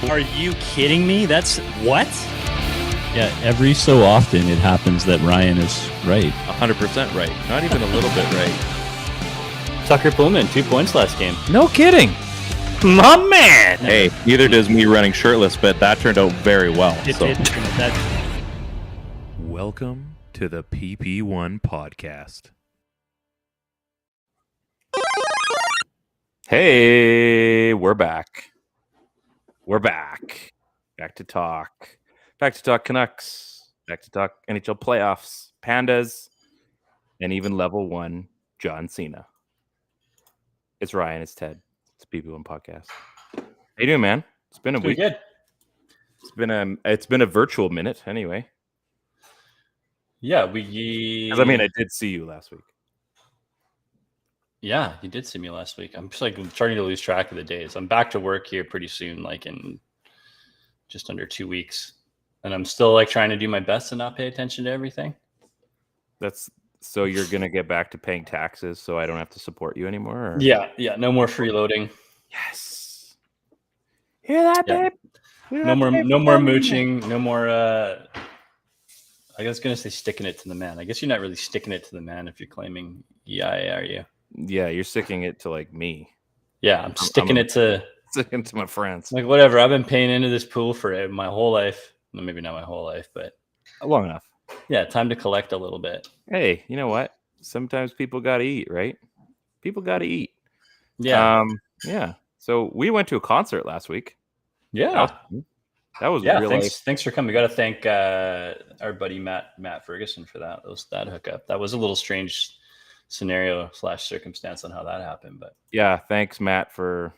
Are you kidding me? That's what? Yeah, every so often it happens that Ryan is right. 100% right. Not even a little bit right. Tucker Pullman, 2 points last game. No kidding. My man! Hey, neither does me running shirtless, but that turned out very well. Welcome to the PP1 Podcast. Hey, we're back. We're back. Back to talk. Back to talk Canucks. Back to talk NHL playoffs, pandas, and even level 1 John Cena. It's Ryan. It's Ted. It's the PP1 Podcast. How you doing, man? It's been a week. Good. It's been a virtual minute, anyway. Yeah, Because I did see you last week. Yeah, you did see me last week. I'm just starting to lose track of the days. I'm back to work here pretty soon, like in just under 2 weeks, and I'm still trying to do my best to not pay attention to everything. So you're gonna get back to paying taxes, so I don't have to support you anymore. Or? Yeah. No more freeloading. Yes. Hear that, babe? No more mooching. No more. I was gonna say sticking it to the man. I guess you're not really sticking it to the man if you're claiming EIA, are you? Yeah, you're sticking it to me. Yeah, I'm sticking it to my friends. Whatever. I've been paying into this pool for my whole life. Well, maybe not my whole life, but long enough. Yeah, time to collect a little bit. Hey, you know what? Sometimes people got to eat, right? People got to eat. Yeah. Yeah. So we went to a concert last week. Yeah. That was really. Thanks for coming. We got to thank our buddy Matt Ferguson for that. That hookup. That was a little strange scenario / circumstance on how that happened, but yeah, thanks Matt for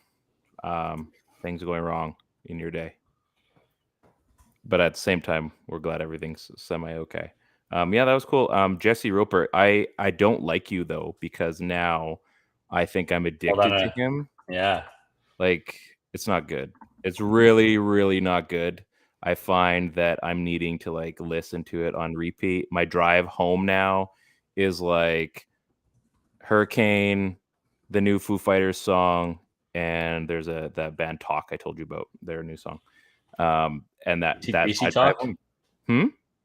things going wrong in your day. But at the same time, we're glad everything's semi-okay. Yeah, that was cool. Jesse Roper, I don't like you though, because now I think I'm addicted to him. Yeah. It's not good. It's really, really not good. I find that I'm needing to listen to it on repeat. My drive home now is Hurricane, the new Foo Fighters song, and there's that band Talk I told you about, their new song. And that DC Talk?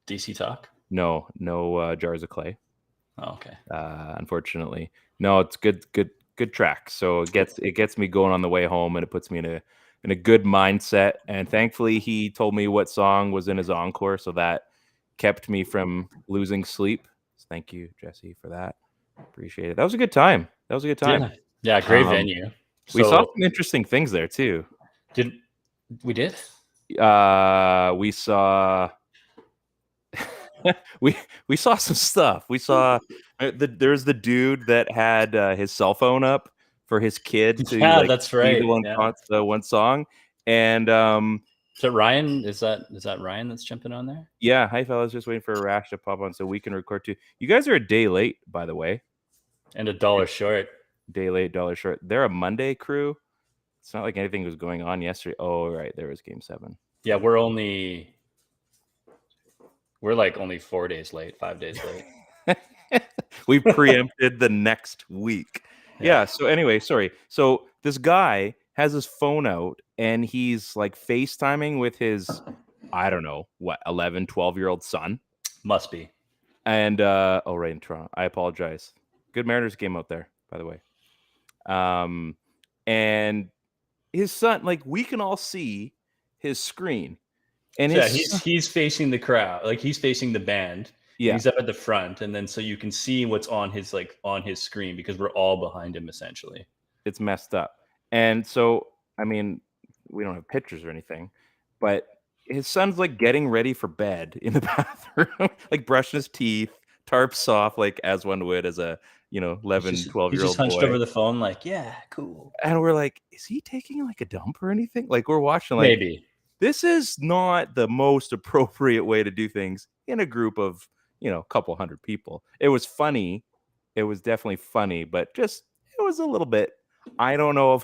DC Talk? No, Jars of Clay. Oh, okay. Unfortunately. No, it's good track. So it gets me going on the way home, and it puts me in a good mindset. And thankfully he told me what song was in his encore, so that kept me from losing sleep. So thank you, Jesse, for that. Appreciate it. That was a good time. Yeah, great venue. We saw some interesting things there too. Did we? We saw we saw some stuff. We saw there's the dude that had his cell phone up for his kid to that's right. The one song. And is that Ryan? Is that Ryan that's jumping on there? Yeah. Hi fellas, just waiting for a Rash to pop on so we can record too. You guys are a day late, by the way. And $1 short. Day late, $1 short. They're a Monday crew. It's not like anything was going on yesterday. Oh, right. There was game 7. Yeah, we're only 4 days late, 5 days late. We preempted the next week. Yeah. So anyway, sorry. So this guy has his phone out and he's FaceTiming with his, I don't know, 11, 12-year-old son. Must be. And, right in Toronto. I apologize. Good Mariners game out there, by the way. And his son, we can all see his screen. And he's facing the crowd, he's facing the band. Yeah, he's up at the front, and then so you can see what's on his screen because we're all behind him essentially. It's messed up. And so, we don't have pictures or anything, but his son's getting ready for bed in the bathroom, brushing his teeth, tarps off, as one would as a 11, 12-year-old boy. He's just hunched over the phone, yeah, cool. And we're is he taking a dump or anything? We're watching, maybe. This is not the most appropriate way to do things in a group of, a couple hundred people. It was funny. It was definitely funny, but it was a little bit, I don't know if,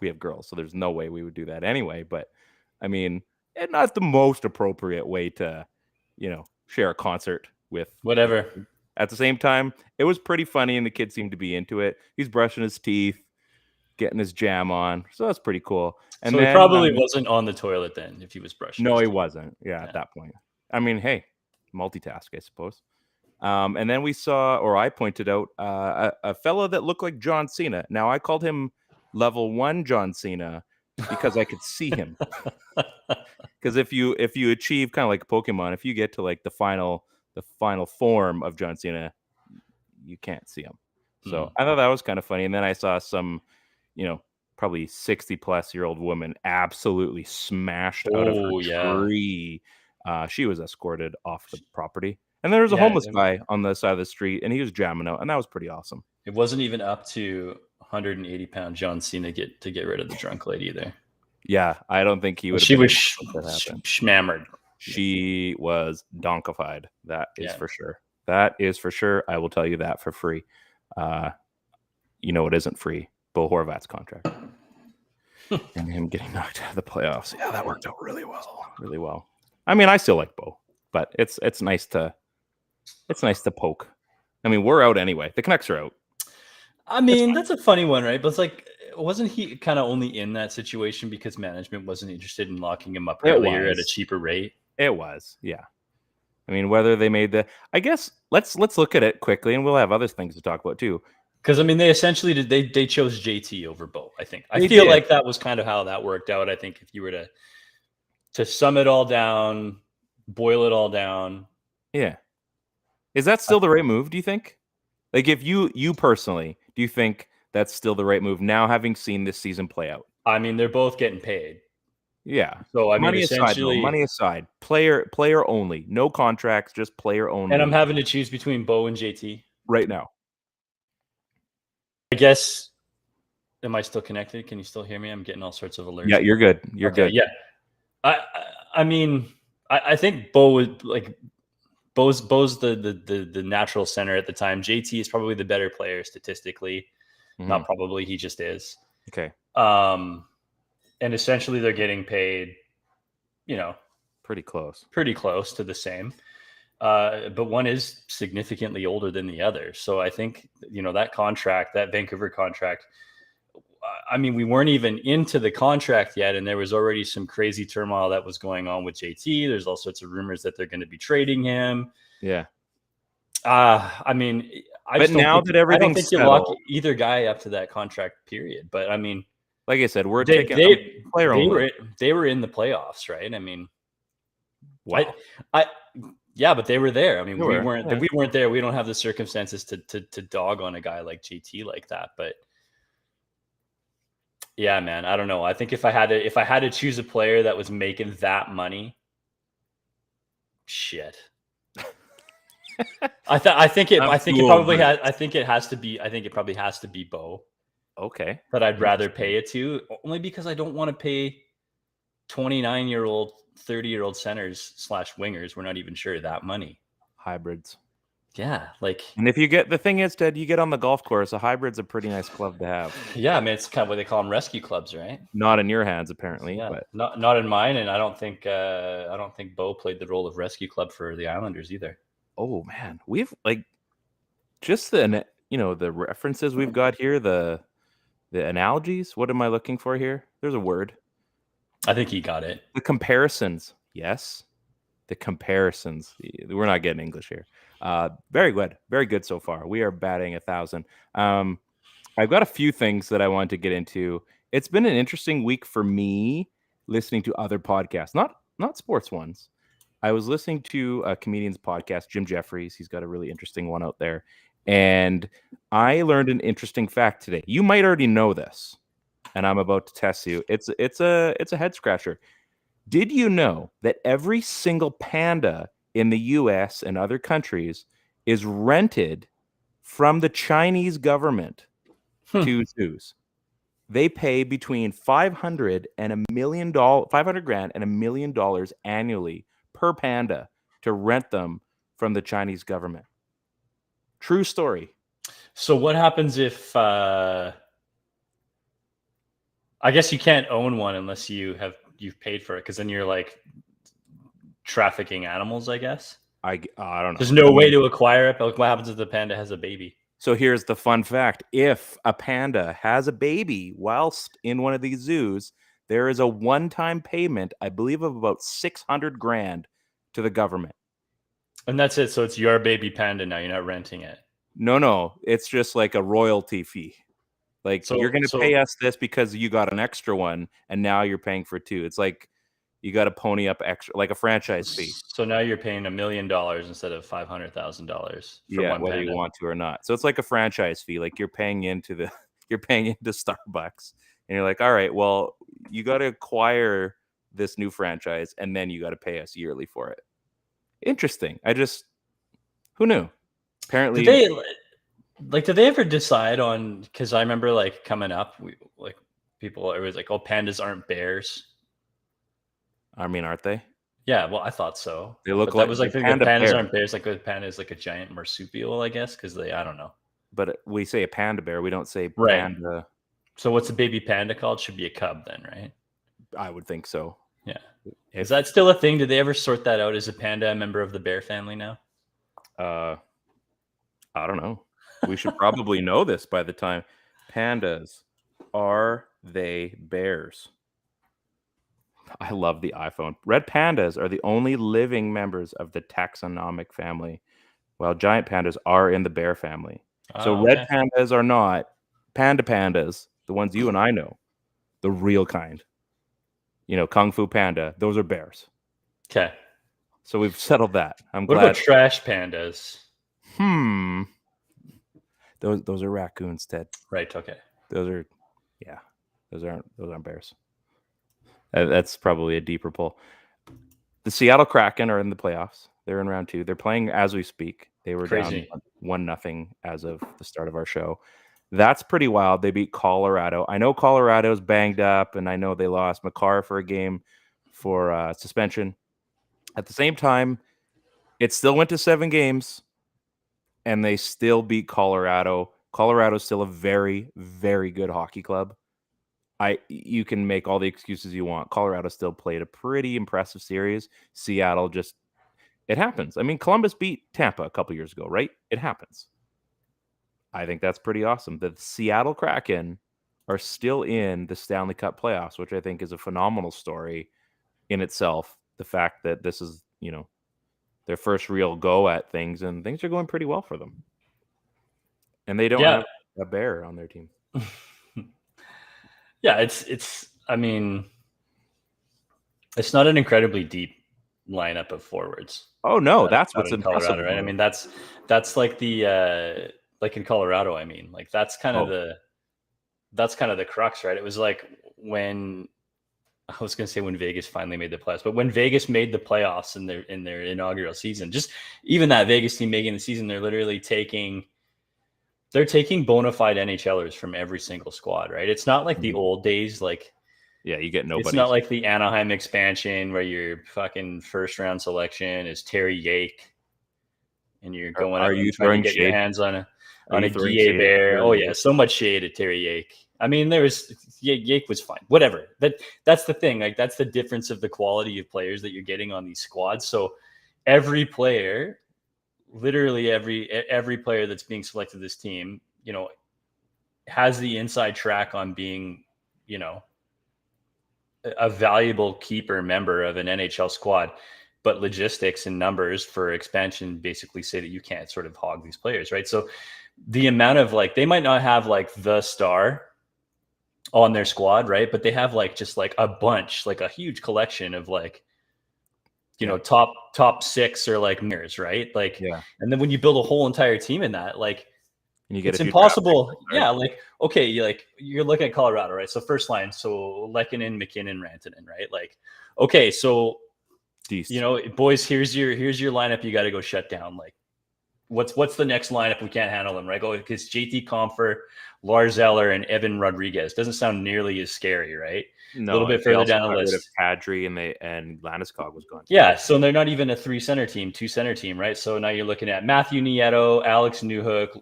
we have girls, so there's no way we would do that anyway, but not the most appropriate way to, share a concert with. Whatever. At the same time, it was pretty funny and the kid seemed to be into it. He's brushing his teeth. getting his jam on. So that's pretty cool. And so then he probably wasn't on the toilet then if he was brushing. no, his he teeth. wasn't. Yeah, at that point. I mean, hey, multitask, I suppose. And then we saw, or I pointed out, a fellow that looked like John Cena. Now I called him level 1 John Cena because I could see him. Because if you achieve kind of like Pokemon, if you get to like the final form of John Cena, you can't see him. So I thought that was kind of funny. And then I saw some, probably 60-plus-year-old woman absolutely smashed out of her tree. She was escorted off the property. And there was a homeless guy on the side of the street, and he was jamming out, and that was pretty awesome. It wasn't even up to 180-pound John Cena to get rid of the drunk lady there. Yeah, I don't think he would. She was schmammered. She was donkified. That is for sure. That is for sure. I will tell you that for free. It isn't free. Bo Horvat's contract and him getting knocked out of the playoffs. Yeah, that worked out really well. Really well. I mean, I still like Bo, but it's nice to poke. I mean, we're out anyway. The Canucks are out. I mean, that's a funny one, right? But it's like, wasn't he kind of only in that situation because management wasn't interested in locking him up earlier at a cheaper rate? It was, yeah. I mean, whether they made I guess let's look at it quickly, and we'll have other things to talk about too. Because I mean, they essentially did. They chose JT over Bo. I think. I feel like that was kind of how that worked out. I think if you were to sum it all down, boil it all down. Yeah. Is that still the right move, do you think? Like, if you personally, do you think that's still the right move now, having seen this season play out? I mean, they're both getting paid. Yeah. So I mean, money aside, player only, no contracts, just player only. And I'm having to choose between Bo and JT right now. I guess. Am I still connected? Can you still hear me? I'm getting all sorts of alerts. Yeah, you're good. You're good. Yeah. I mean, I think Bo would like. Bo's the natural center at the time. JT is probably the better player statistically. Mm-hmm. Not probably, he just is. Okay. And essentially they're getting paid, pretty close to the same. But one is significantly older than the other. So I think, that contract, that Vancouver contract, I mean, we weren't even into the contract yet, and there was already some crazy turmoil that was going on with JT. There's all sorts of rumors that they're going to be trading him. Yeah. I mean, I don't think you lock either guy up to that contract period. But I mean, like I said, they were in the playoffs, right? I mean, wow. But they were there. I mean, we weren't there. We don't have the circumstances to dog on a guy like JT like that, but. Yeah, man. I don't know. I think if I had to choose a player that was making that money, shit. I think it probably has to be Bo. Okay. But I'd rather pay it to, only because I don't want to pay 29-year-old, 30-year-old centers / wingers. We're not even sure that money. Hybrids. Yeah, and if you get the thing is, Ted, you get on the golf course, a hybrid's a pretty nice club to have. Yeah, I mean, it's kind of what they call them, rescue clubs, right? Not in your hands, apparently. Yeah, but not in mine, and I don't think Bo played the role of rescue club for the Islanders either. Oh man, we've just the references we've got here, the analogies. What am I looking for here? There's a word. I think he got it. The comparisons, yes. The comparisons. We're not getting English here. Very good so far. We are batting 1,000. I've got a few things that I want to get into. It's been an interesting week for me listening to other podcasts, not sports ones. I was listening to a comedian's podcast, Jim Jeffries. He's got a really interesting one out there, and I learned an interesting fact today. You might already know this, and I'm about to test you. It's a head scratcher. Did you know that every single panda in the U.S. and other countries is rented from the Chinese government to zoos? They pay between $500,000 and $1 million annually per panda to rent them from the Chinese government. True story. So what happens if I guess you can't own one unless you've paid for it, because then you're trafficking animals, I guess. I don't know. There's no way to acquire it, but what happens if the panda has a baby? So here's the fun fact. If a panda has a baby whilst in one of these zoos, there is a one-time payment, I believe, of about $600,000 to the government. And that's it. So it's your baby panda now. You're not renting it. No. It's just like a royalty fee. Like, So you're going to pay us this because you got an extra one, and now you're paying for two. It's like you got to pony up extra, like a franchise fee. So now you're paying $1 million instead of $500,000 for one whether panda. you want to or not. So it's like a franchise fee. Like you're paying into Starbucks, and you're like, all right, well, you got to acquire this new franchise, and then you got to pay us yearly for it. Interesting. Who knew? Apparently, did they ever decide on? Because I remember like coming up, people it was like, oh, pandas aren't bears. I mean, aren't they? Yeah, well, I thought so. They look but like that was like the panda pandas bear. aren't bears. Like the panda is like a giant marsupial, I guess, because I don't know. But we say a panda bear. We don't say Right. panda. So what's a baby panda called? Should be a cub then, right? I would think so. Yeah. Is that still a thing? Did they ever sort that out? Is a panda a member of the bear family now? I don't know. We should probably know this by the time. Pandas, are they bears? I love the iPhone. Red pandas are the only living members of the taxonomic family, while giant pandas are in the bear family. So red pandas are not pandas, the ones you and I know, the real kind. Kung Fu Panda, those are bears. Okay. So we've settled that. I'm glad. What about trash pandas? Those are raccoons, Ted. Right. Okay. Those aren't bears. That's probably a deeper pull. The Seattle Kraken are in the playoffs. They're in round 2. They're playing as we speak. They were down 1-0 as of the start of our show. That's pretty wild. They beat Colorado. I know Colorado's banged up, and I know they lost Makar for a game for suspension. At the same time, it still went to 7 games, and they still beat Colorado. Colorado's still a very, very good hockey club. You can make all the excuses you want. Colorado still played a pretty impressive series. Seattle it happens. I mean, Columbus beat Tampa a couple years ago, right? It happens. I think that's pretty awesome. The Seattle Kraken are still in the Stanley Cup playoffs, which I think is a phenomenal story in itself. The fact that this is, their first real go at things, and things are going pretty well for them. And they don't have a bear on their team. Yeah, it's I mean, it's not an incredibly deep lineup of forwards. Oh no, that's what's in Colorado, right? I mean, that's like the like in Colorado, I mean, like that's kind of the crux, right? It was like when I was going to say when Vegas finally made the playoffs, but when Vegas made the playoffs in their inaugural season, just even that Vegas team making the season, they're literally taking bona fide NHLers from every single squad, right? It's not like the old days, like you get nobody. It's not like the Anaheim expansion where your fucking first round selection is Terry Yake, and you're going Are you trying to get your hands on a Guillet Bear? Oh yeah, so much shade at Terry Yake. I mean, Yake was fine. Whatever. That's the thing. Like that's the difference of the quality of players that you're getting on these squads. So every player, literally every player that's being selected to this team, has the inside track on being, a valuable keeper member of an NHL squad, but logistics and numbers for expansion basically say that you can't sort of hog these players, right? So the amount of they might not have the star on their squad, right? But they have just a bunch, a huge collection of top 6 or mirrors, right? And then when you build a whole entire team in that, and you get it's impossible. Yeah, you're looking at Colorado, right? So first line, so Lehkonen, McKinnon, Rantanen, right? Okay, so boys, here's your lineup. You got to go shut down. What's the next lineup? We can't handle them, right? Go because JT Compher, Lars Eller, and Evan Rodriguez doesn't sound nearly as scary, right? No, a little bit further down the list. Kadri and Landeskog was gone. Yeah, so they're not even a 3-center team, 2-center team, right? So now you're looking at Matthew Nieto, Alex Newhook,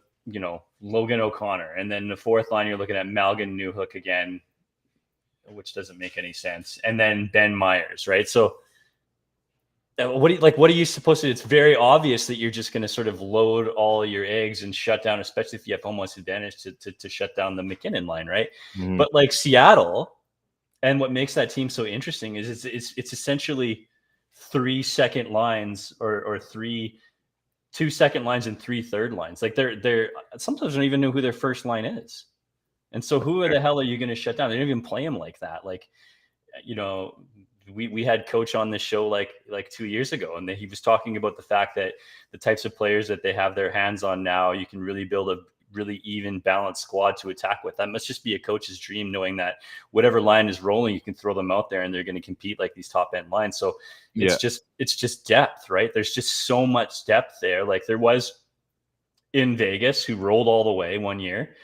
Logan O'Connor. And then the fourth line, you're looking at Malgin Newhook again, which doesn't make any sense. And then Ben Myers, right? So What are you supposed to do? It's very obvious that you're just going to sort of load all your eggs and shut down, especially if you have home ice advantage, to shut down the McKinnon line, right? Mhm. But like Seattle, and what makes that team so interesting is it's essentially 3 second lines or 2 second lines and 3 third lines. Like they're sometimes don't even know who their first line is. And so who the hell are you going to shut down? They don't even play them like that. Like, we had Coach on this show like 2 years ago, and he was talking about the fact that the types of players that they have their hands on now, you can really build a really even balanced squad to attack with. That must just be a coach's dream, knowing that whatever line is rolling, you can throw them out there and they're going to compete like these top end lines. So it's just depth, right? There's just so much depth there. Like there was in Vegas, who rolled all the way one year,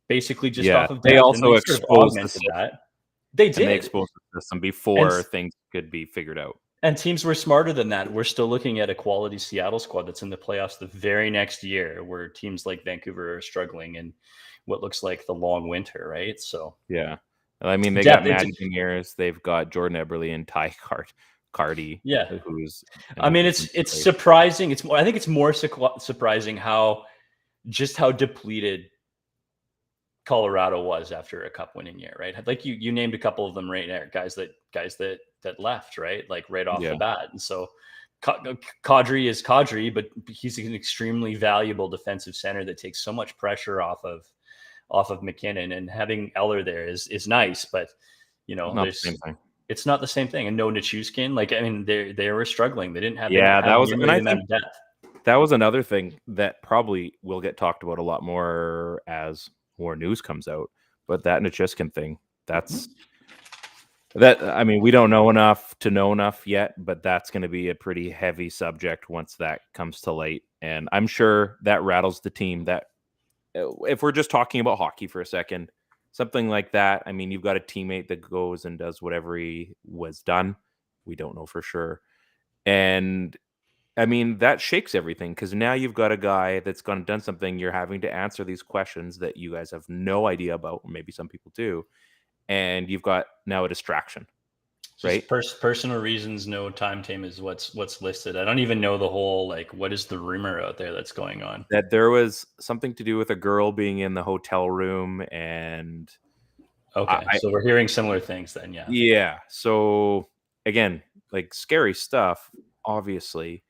basically just off of depth. They also sort of augmented that. They did. And they exposed the system before things could be figured out. And teams were smarter than that. We're still looking at a quality Seattle squad that's in the playoffs the very next year, where teams like Vancouver are struggling in what looks like the long winter, right? So yeah, I mean they got Matty Beniers, they've got Jordan Eberle and Ty Cardi. Yeah, who's. I mean, it's surprising. I think it's more surprising how depleted Colorado was after a cup winning year, right? Like you named a couple of them right there, guys that left, right? Like right off the bat. And so Kadri is Kadri, but he's an extremely valuable defensive center that takes so much pressure off of McKinnon, and having Eller there is nice, but it's not the same thing. And no Nichushkin, like, I mean, they were struggling. They didn't have that was, and I think depth. That was another thing that probably will get talked about a lot more as more news comes out. But that Nichushkin thing, I mean, we don't know enough to know enough yet, but that's going to be a pretty heavy subject once that comes to light. And I'm sure that rattles the team. That if we're just talking about hockey for a second, something like that, I mean, you've got a teammate that goes and does whatever he was done. We don't know for sure. And I mean, that shakes everything, because now you've got a guy that's gone and done something. You're having to answer these questions that you guys have no idea about, or maybe some people do. And you've got now a distraction, right? Personal reasons, no time team is what's listed. I don't even know the whole, like, what is the rumor out there that's going on? That there was something to do with a girl being in the hotel room, and okay, so we're hearing similar things then, yeah. Yeah. So again, like, scary stuff, obviously,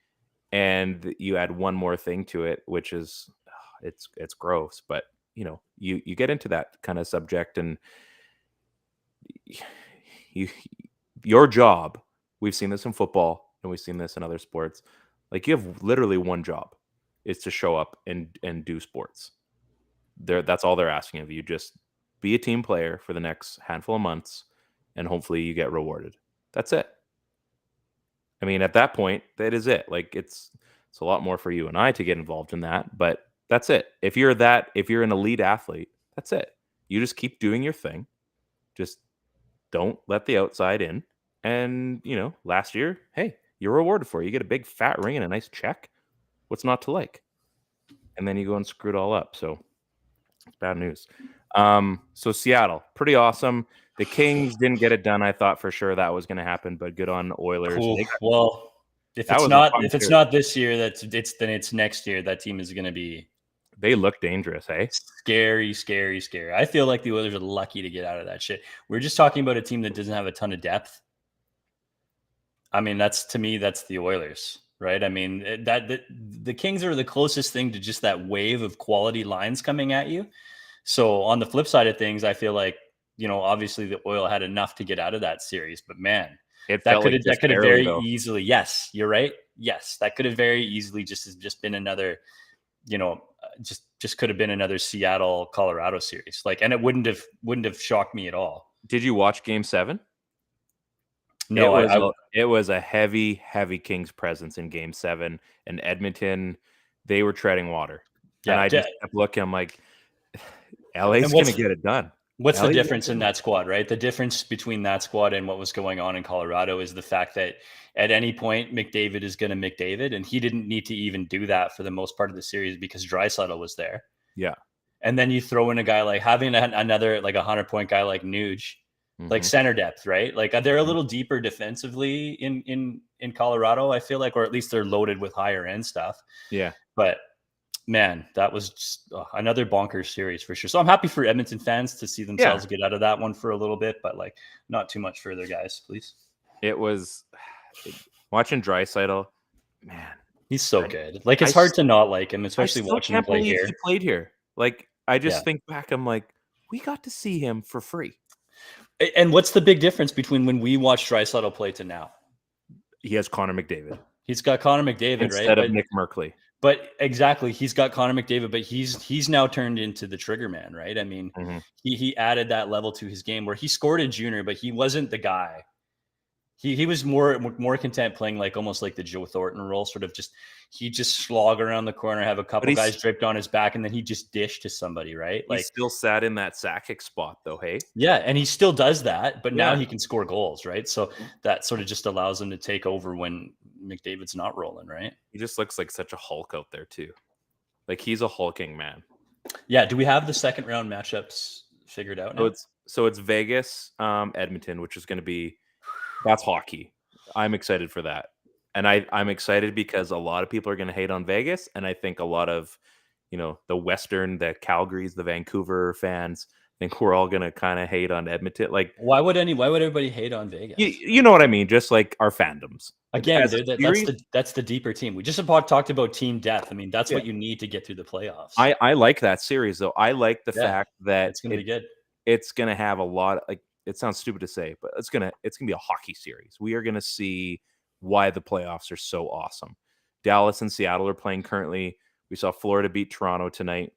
and you add one more thing to it, which is it's gross, but you get into that kind of subject, and your job, we've seen this in football and we've seen this in other sports, like, you have literally one job, is to show up and do sports. That's all they're asking of you. Just be a team player for the next handful of months, and hopefully you get rewarded. That's it. I mean, at that point, that is it. Like, it's a lot more for you and I to get involved in that, but that's it. If you're an elite athlete, that's it. You just keep doing your thing. Just don't let the outside in. And, last year, hey, you're rewarded for it. You get a big fat ring and a nice check. What's not to like? And then you go and screw it all up. So it's bad news. So Seattle, pretty awesome. The Kings didn't get it done. I thought for sure that was going to happen, but good on Oilers. Cool. Well, if it's not this year, then it's next year. That team is going to be. They look dangerous, eh? Scary. I feel like the Oilers are lucky to get out of that shit. We're just talking about a team that doesn't have a ton of depth. I mean, to me, that's the Oilers, right? I mean, the Kings are the closest thing to just that wave of quality lines coming at you. So on the flip side of things, I feel like, obviously the Oil had enough to get out of that series, but man, that could have very easily. Yes, you're right. Yes, that could have very easily just been another, just could have been another Seattle Colorado series. Like, and it wouldn't have shocked me at all. Did you watch Game 7? No, it was a heavy Kings presence in Game 7, and Edmonton, they were treading water. Yeah, and I just kept looking. I'm like, LA's going to get it done. What's the difference in that squad, right? The difference between that squad and what was going on in Colorado is the fact that at any point, McDavid is going to McDavid, and he didn't need to even do that for the most part of the series because Draisaitl was there. Yeah. And then you throw in a guy like having another like 100-point guy like Nuge like center depth, right? Like they're a little deeper defensively in Colorado, I feel like, or at least they're loaded with higher end stuff. Yeah. But man, that was just another bonkers series for sure. So I'm happy for Edmonton fans to see themselves get out of that one for a little bit, but like not too much further, guys, please. It was watching Draisaitl, man. He's so good. Like it's hard to not like him, especially watching him play here. He played here. Like I just think back, I'm like, we got to see him for free. And what's the big difference between when we watched Draisaitl play to now? He has Connor McDavid. He's got Connor McDavid, instead of Nick Merkley. But exactly, he's got Connor McDavid, but he's now turned into the trigger man, right? I mean, he added that level to his game where he scored in junior, but he wasn't the guy. He was more content playing like almost like the Joe Thornton role, sort of he just slog around the corner, have a couple guys draped on his back, and then he just dish to somebody, right? Like he still sat in that Sakic spot though, hey? Yeah, and he still does that, but now he can score goals, right? So that sort of just allows him to take over when McDavid's not rolling, right? He just looks like such a Hulk out there too. Like he's a hulking man. Yeah, do we have the second round matchups figured out now? So it's Vegas, Edmonton, which is going to be that's hockey. I'm excited for that. And I'm excited because a lot of people are going to hate on Vegas. And I think a lot of, the Western, the Calgarys, the Vancouver fans, I think we're all going to kind of hate on Edmonton. Like, why would everybody hate on Vegas? You know what I mean? Just like our fandoms. Again, that's the deeper team. We just talked about team depth. I mean, that's what you need to get through the playoffs. I like that series, though. I like the fact that it's going to be good. It's going to have a lot of, it sounds stupid to say, but it's gonna be a hockey series. We are gonna see why the playoffs are so awesome. Dallas and Seattle are playing currently. We saw Florida beat Toronto tonight,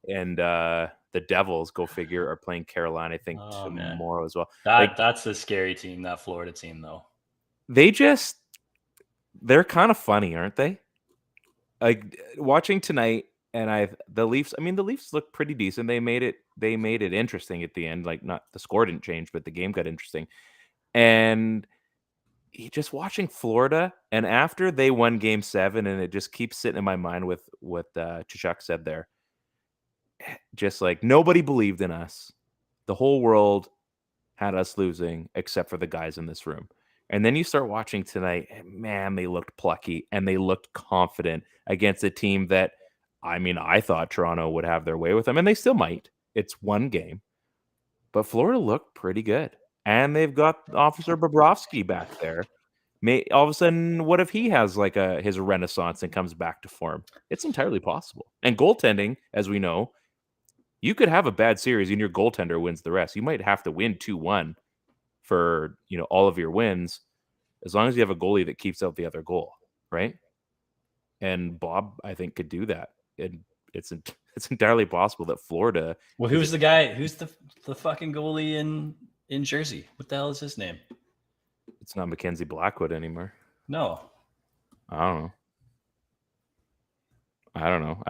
and the Devils, go figure, are playing Carolina. I think tomorrow as well. That's a scary team. That Florida team, though. They're kind of funny, aren't they? Like watching tonight. And the Leafs look pretty decent. They made it interesting at the end. Like not the score didn't change, but the game got interesting. And just watching Florida, and after they won Game 7, and it just keeps sitting in my mind with what Chuck said there. Just like nobody believed in us. The whole world had us losing, except for the guys in this room. And then you start watching tonight, and man, they looked plucky and they looked confident against a team that. I mean, I thought Toronto would have their way with them, and they still might. It's one game. But Florida looked pretty good. And they've got Officer Bobrovsky back there. All of a sudden, what if he has like his renaissance and comes back to form? It's entirely possible. And goaltending, as we know, you could have a bad series and your goaltender wins the rest. You might have to win 2-1 for all of your wins, as long as you have a goalie that keeps out the other goal, right? And Bob, I think, could do that. And it's entirely possible that Florida. Well, who's the guy? Who's the fucking goalie in Jersey? What the hell is his name? It's not Mackenzie Blackwood anymore. No, I don't know.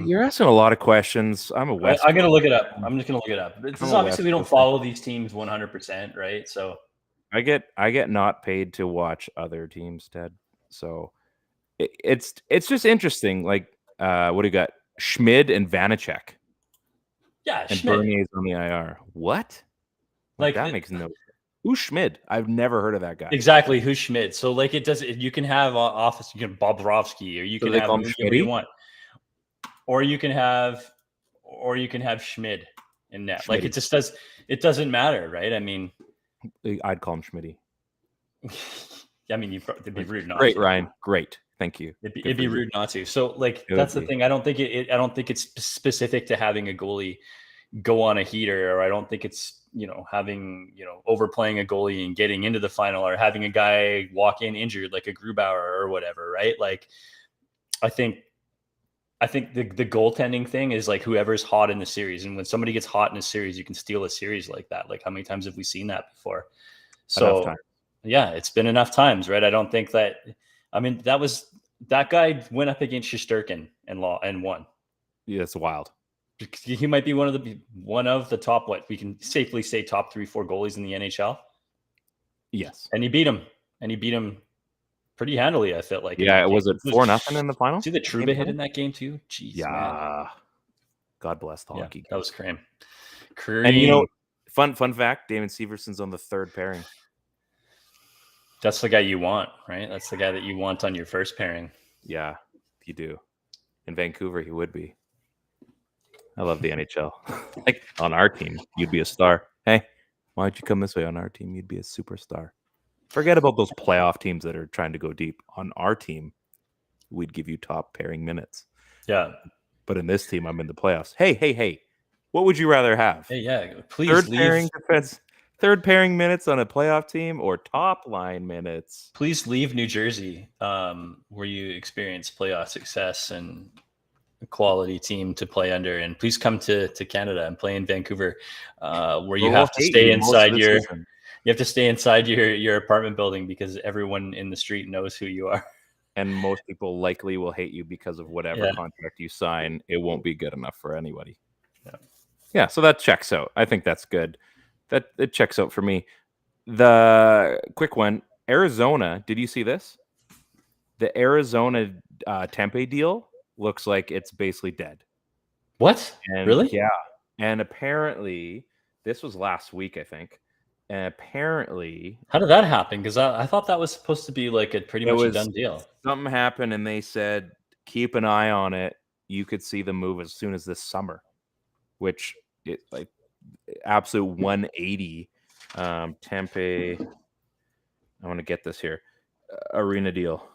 You're asking a lot of questions. I'm gonna look it up. I'm just gonna look it up. It's obviously we don't follow these teams 100%, right? So I get not paid to watch other teams, Ted. So it's just interesting. Like, what do you got? Schmid and Vanacek. Yeah, and Schmid. Bernier's on the IR. What? Like that makes no sense. Who's Schmid? I've never heard of that guy. Exactly, who's Schmid? So like it does. You can have you can Bobrovsky, or you can have whoever you want, or you can have Schmid in net. Schmitty. Like it just does. It doesn't matter, right? I mean, I'd call him Schmitty. I mean, it'd be rude not Great, to. Ryan. Great. Thank you. It'd be rude not to. So, like, that's the thing. I don't think it's specific to having a goalie go on a heater, or I don't think it's having overplaying a goalie and getting into the final, or having a guy walk in injured like a Grubauer or whatever, right? Like, I think the goaltending thing is like whoever's hot in the series, and when somebody gets hot in a series, you can steal a series like that. Like, how many times have we seen that before? So. Yeah, it's been enough times, right? I don't think that. I mean, that guy went up against Shesterkin and won. Yeah, it's wild. He might be one of the top. What we can safely say, top 3-4 goalies in the NHL. Yes, and he beat him pretty handily. I felt like. Yeah, was it 4-0 in the final? See the Trouba hit in that game too. Jeez, yeah, man. God bless the hockey. That was cream. And you know, fun fact: Damon Severson's on the third pairing. That's the guy you want, right? That's the guy that you want on your first pairing. Yeah, you do. In Vancouver, he would be. I love the NHL. Like on our team, you'd be a star. Hey, why don't you come this way? On our team, you'd be a superstar. Forget about those playoff teams that are trying to go deep. On our team, we'd give you top pairing minutes. Yeah. But in this team, I'm in the playoffs. Hey. What would you rather have? Hey, yeah. Please leave. Third pairing minutes on a playoff team or top line minutes? Please leave New Jersey, where you experience playoff success and a quality team to play under, and please come to Canada and play in Vancouver, where you have to stay inside your apartment building because everyone in the street knows who you are. And most people likely will hate you because of whatever contract you sign. It won't be good enough for anybody. Yeah, so that checks out. I think that's good. That it checks out for me. The quick one, Arizona. Did you see this? The Arizona Tempe deal looks like it's basically dead. What? Really? Yeah. And apparently, this was last week, I think. And apparently, how did that happen? Because I thought that was supposed to be like a pretty much a done deal. Something happened, and they said keep an eye on it. You could see the move as soon as this summer, which it like absolute 180. Tempe. I want to get this here. Arena deal.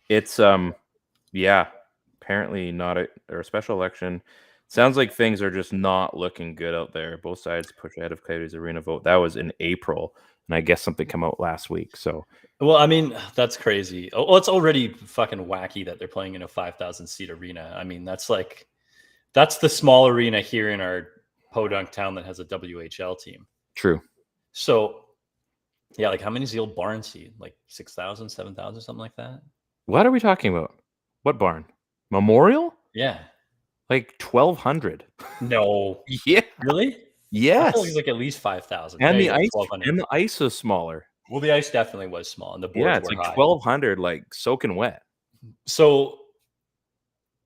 It's apparently not a special election. Sounds like things are just not looking good out there. Both sides push ahead of Coyotes arena vote. That was in April, and I guess something came out last week. So, well, I mean, that's crazy. Oh, it's already fucking wacky that they're playing in a 5,000 seat arena. I mean, that's the small arena here in our podunk town that has a WHL team. True. So, yeah, like how many is the old barn seat? Like 6,000, 7,000, something like that? What are we talking about? What barn? Memorial? Yeah. Like 1,200. No. Yeah. Really? Yes. I feel like it's like at least 5,000. And the ice was smaller. Well, the ice definitely was small, and the boards it's were like high. 1,200, like soaking wet. So,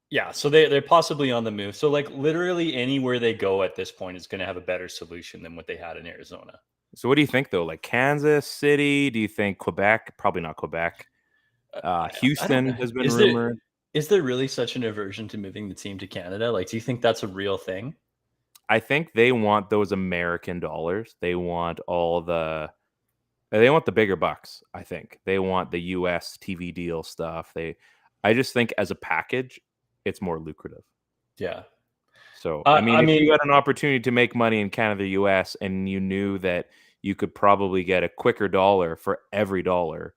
yeah, so they're possibly on the move. So, like literally anywhere they go at this point is going to have a better solution than what they had in Arizona. So, what do you think though? Like Kansas City? Do you think Quebec? Probably not Quebec. Houston has been rumored. Is there really such an aversion to moving the team to Canada? Like, do you think that's a real thing? I think they want those American dollars. They want they want the bigger bucks. I think they want the US TV deal stuff. I just think as a package, it's more lucrative. Yeah. So, I mean, if you had an opportunity to make money in Canada, US, and you knew that you could probably get a quicker dollar for every dollar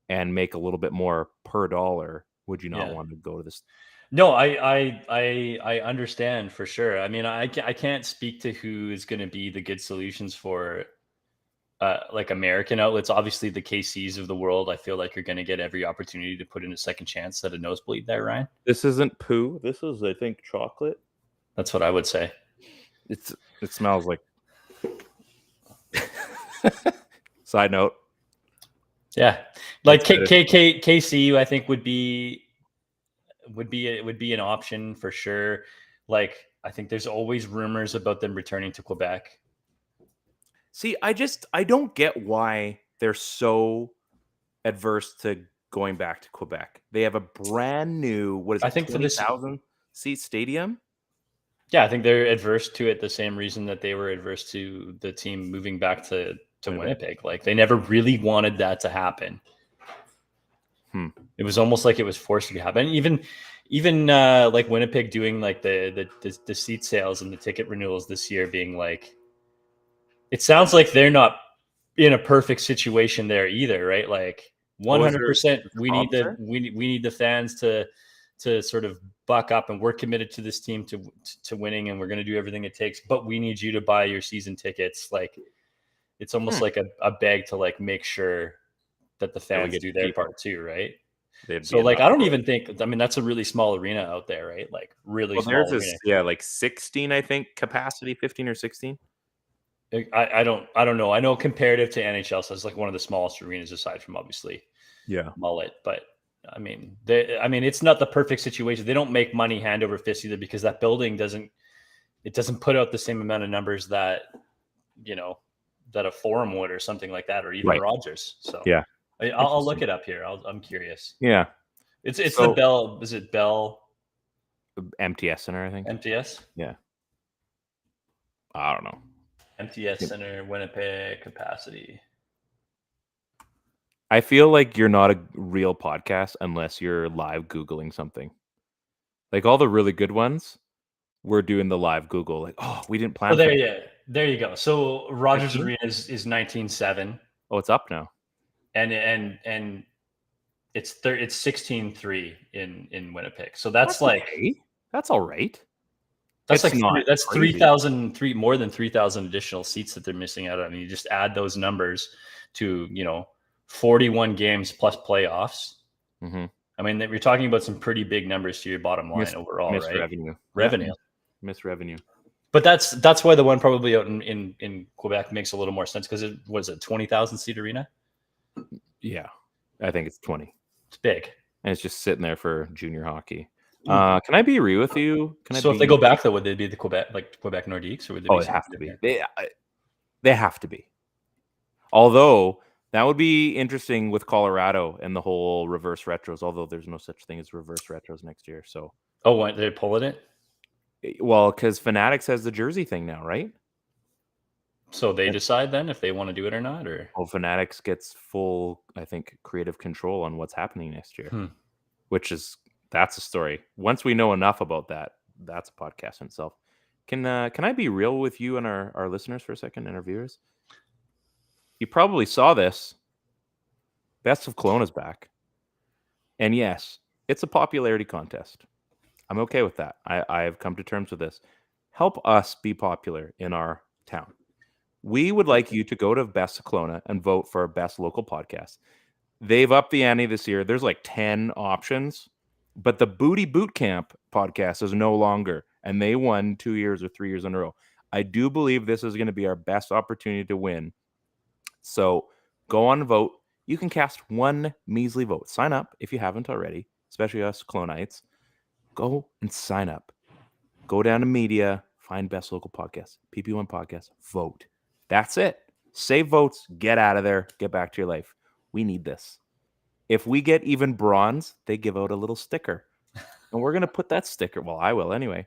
and make a little bit more per dollar, would you not want to go to this? No, I understand for sure. I mean, I can't speak to who is going to be the good solutions for like American outlets. Obviously, the KCs of the world, I feel like you're going to get every opportunity to put in a second chance at a nosebleed there, Ryan. This isn't poo. This is, I think, chocolate. That's what I would say. It smells like. Side note. Yeah, like KCU, I think would be an option for sure. Like, I think there's always rumors about them returning to Quebec. See, I don't get why they're so adverse to going back to Quebec. They have a brand new 20,000 seat stadium. Yeah, I think they're adverse to it the same reason that they were adverse to the team moving back to Winnipeg. Like, they never really wanted that to happen. It was almost like it was forced to happen. Even like Winnipeg doing like the seat sales and the ticket renewals this year, being like, it sounds like they're not in a perfect situation there either, right? Like 100%, we need the fans to sort of buck up, and we're committed to this team to winning, and we're going to do everything it takes. But we need you to buy your season tickets. Like, it's almost like a beg to like make sure that the fans do their part too, right? So like, I don't even think. I mean, that's a really small arena out there, right? Like really small. There's like 16, I think, capacity, 15 or 16. I don't know. I know comparative to NHL, so it's like one of the smallest arenas aside from obviously Mullet, but I mean, it's not the perfect situation. They don't make money hand over fist either, because that building doesn't put out the same amount of numbers that, that a Forum would or something like that, or even Right. Rogers. So Yeah. I'll look it up here. I'm curious. Yeah. It's the Bell. Is it Bell MTS Center, I think. MTS? Yeah. I don't know. MTS Center, Winnipeg capacity. I feel like you're not a real podcast unless you're live Googling something. Like all the really good ones, we're doing the live Google. Like, oh, we didn't plan. There you go. So Rogers Arena is 19.7. Oh, it's up now. And it's 16.3 in Winnipeg. So that's like okay. That's all right. That's that's 3,000 more than 3,000 additional seats that they're missing out on. You just add those numbers to 41 games plus playoffs. Mm-hmm. I mean, you're talking about some pretty big numbers to your bottom line overall, right? Revenue. Miss revenue. But that's why the one probably out in Quebec makes a little more sense, because it was a 20,000 seat arena. Yeah, I think it's 20. It's big, and it's just sitting there for junior hockey. Can I be real with you? If they go back, though, would they be the Quebec Nordiques, or would they? They have to be. They have to be. Although that would be interesting with Colorado and the whole reverse retros. Although there's no such thing as reverse retros next year. So. Oh, what, they're pulling it? Well, because Fanatics has the jersey thing now, right? So they decide then if they want to do it or not, or Fanatics gets full, I think, creative control on what's happening next year, that's a story. Once we know enough about that, that's a podcast in itself. Can I be real with you and our listeners for a second, and our viewers? You probably saw this. Best of Kelowna is back, and yes, it's a popularity contest. I'm okay with that. I have come to terms with this. Help us be popular in our town. We would like you to go to Best of Kelowna and vote for our best local podcast. They've upped the ante this year. There's like 10 options, but the Booty Boot Camp podcast is no longer, and they won 2 years or 3 years in a row. I do believe this is going to be our best opportunity to win. So go on and vote. You can cast one measly vote. Sign up if you haven't already, especially us Kelownites. Go and sign up. Go down to media, find Best Local Podcast, PP1 Podcast, vote. That's it. Save votes, get out of there, get back to your life. We need this. If we get even bronze, they give out a little sticker. And we're going to put that sticker, well, I will anyway.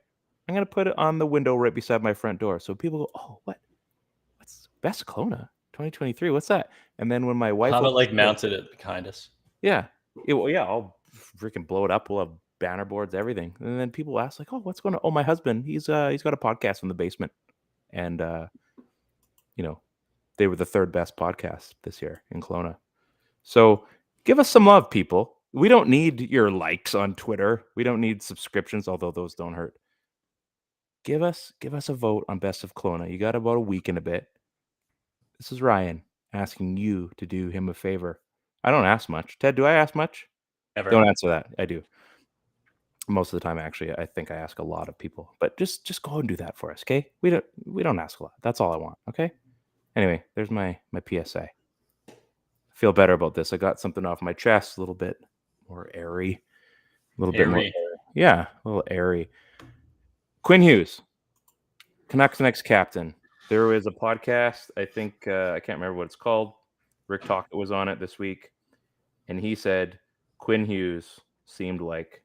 I'm going to put it on the window right beside my front door. So people go, oh, what's Best Kelowna 2023? What's that? And then when my wife... How about mounted it behind us? Yeah. I'll freaking blow it up. We'll have banner boards, everything. And then people ask oh, what's going on? Oh, my husband, he's got a podcast in the basement. And, they were the third best podcast this year in Kelowna. So give us some love, people. We don't need your likes on Twitter. We don't need subscriptions, although those don't hurt. Give us a vote on Best of Kelowna. You got about a week and a bit. This is Ryan asking you to do him a favor. I don't ask much. Ted, do I ask much? Never. Don't answer that. I do. Most of the time, actually, I think I ask a lot of people. But just go and do that for us, okay? We don't ask a lot. That's all I want, okay? Anyway, there's my PSA. I feel better about this. I got something off my chest, a little bit more airy. A little bit more airy. Yeah, a little airy. Quinn Hughes, Canucks next captain. There was a podcast, I think, I can't remember what it's called. Rick Tocchet was on it this week. And he said Quinn Hughes seemed like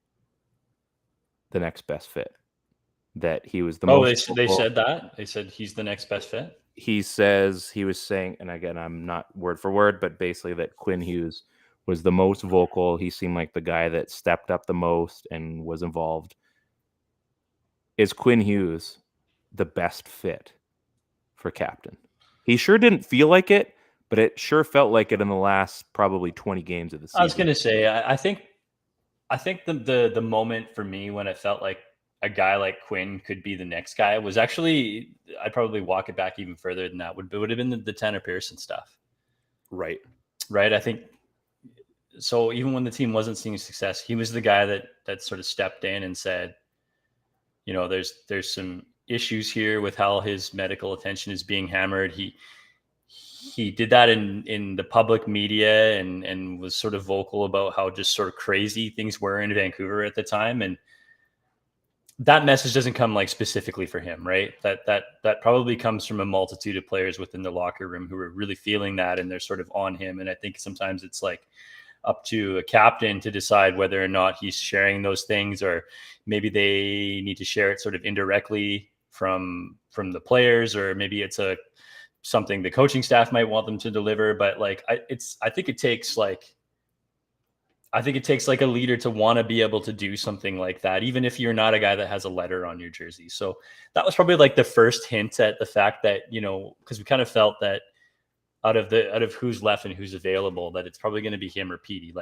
the next best fit. That he was the most... they said that? They said he's the next best fit? He says, he was saying, and again, I'm not word for word, but basically that Quinn Hughes was the most vocal. He seemed like the guy that stepped up the most and was involved. Is Quinn Hughes the best fit for captain? He sure didn't feel like it, but it sure felt like it in the last probably 20 games of the season. I was going to say, I think the moment for me when it felt like a guy like Quinn could be the next guy was actually, I'd probably walk it back even further than that. Would have been the Tanner Pearson stuff. Right. I think so. Even when the team wasn't seeing success, he was the guy that sort of stepped in and said, there's some issues here with how his medical attention is being hammered. He he did that in the public media and was sort of vocal about how just sort of crazy things were in Vancouver at the time. And that message doesn't come like specifically for him, right? That probably comes from a multitude of players within the locker room who are really feeling that, and they're sort of on him. And I think sometimes it's like up to a captain to decide whether or not he's sharing those things, or maybe they need to share it sort of indirectly from the players, or maybe it's something the coaching staff might want them to deliver. But like, I think it takes like a leader to want to be able to do something like that, even if you're not a guy that has a letter on your jersey. So that was probably like the first hint at the fact that, because we kind of felt that out of who's left and who's available, that it's probably going to be him or Petey.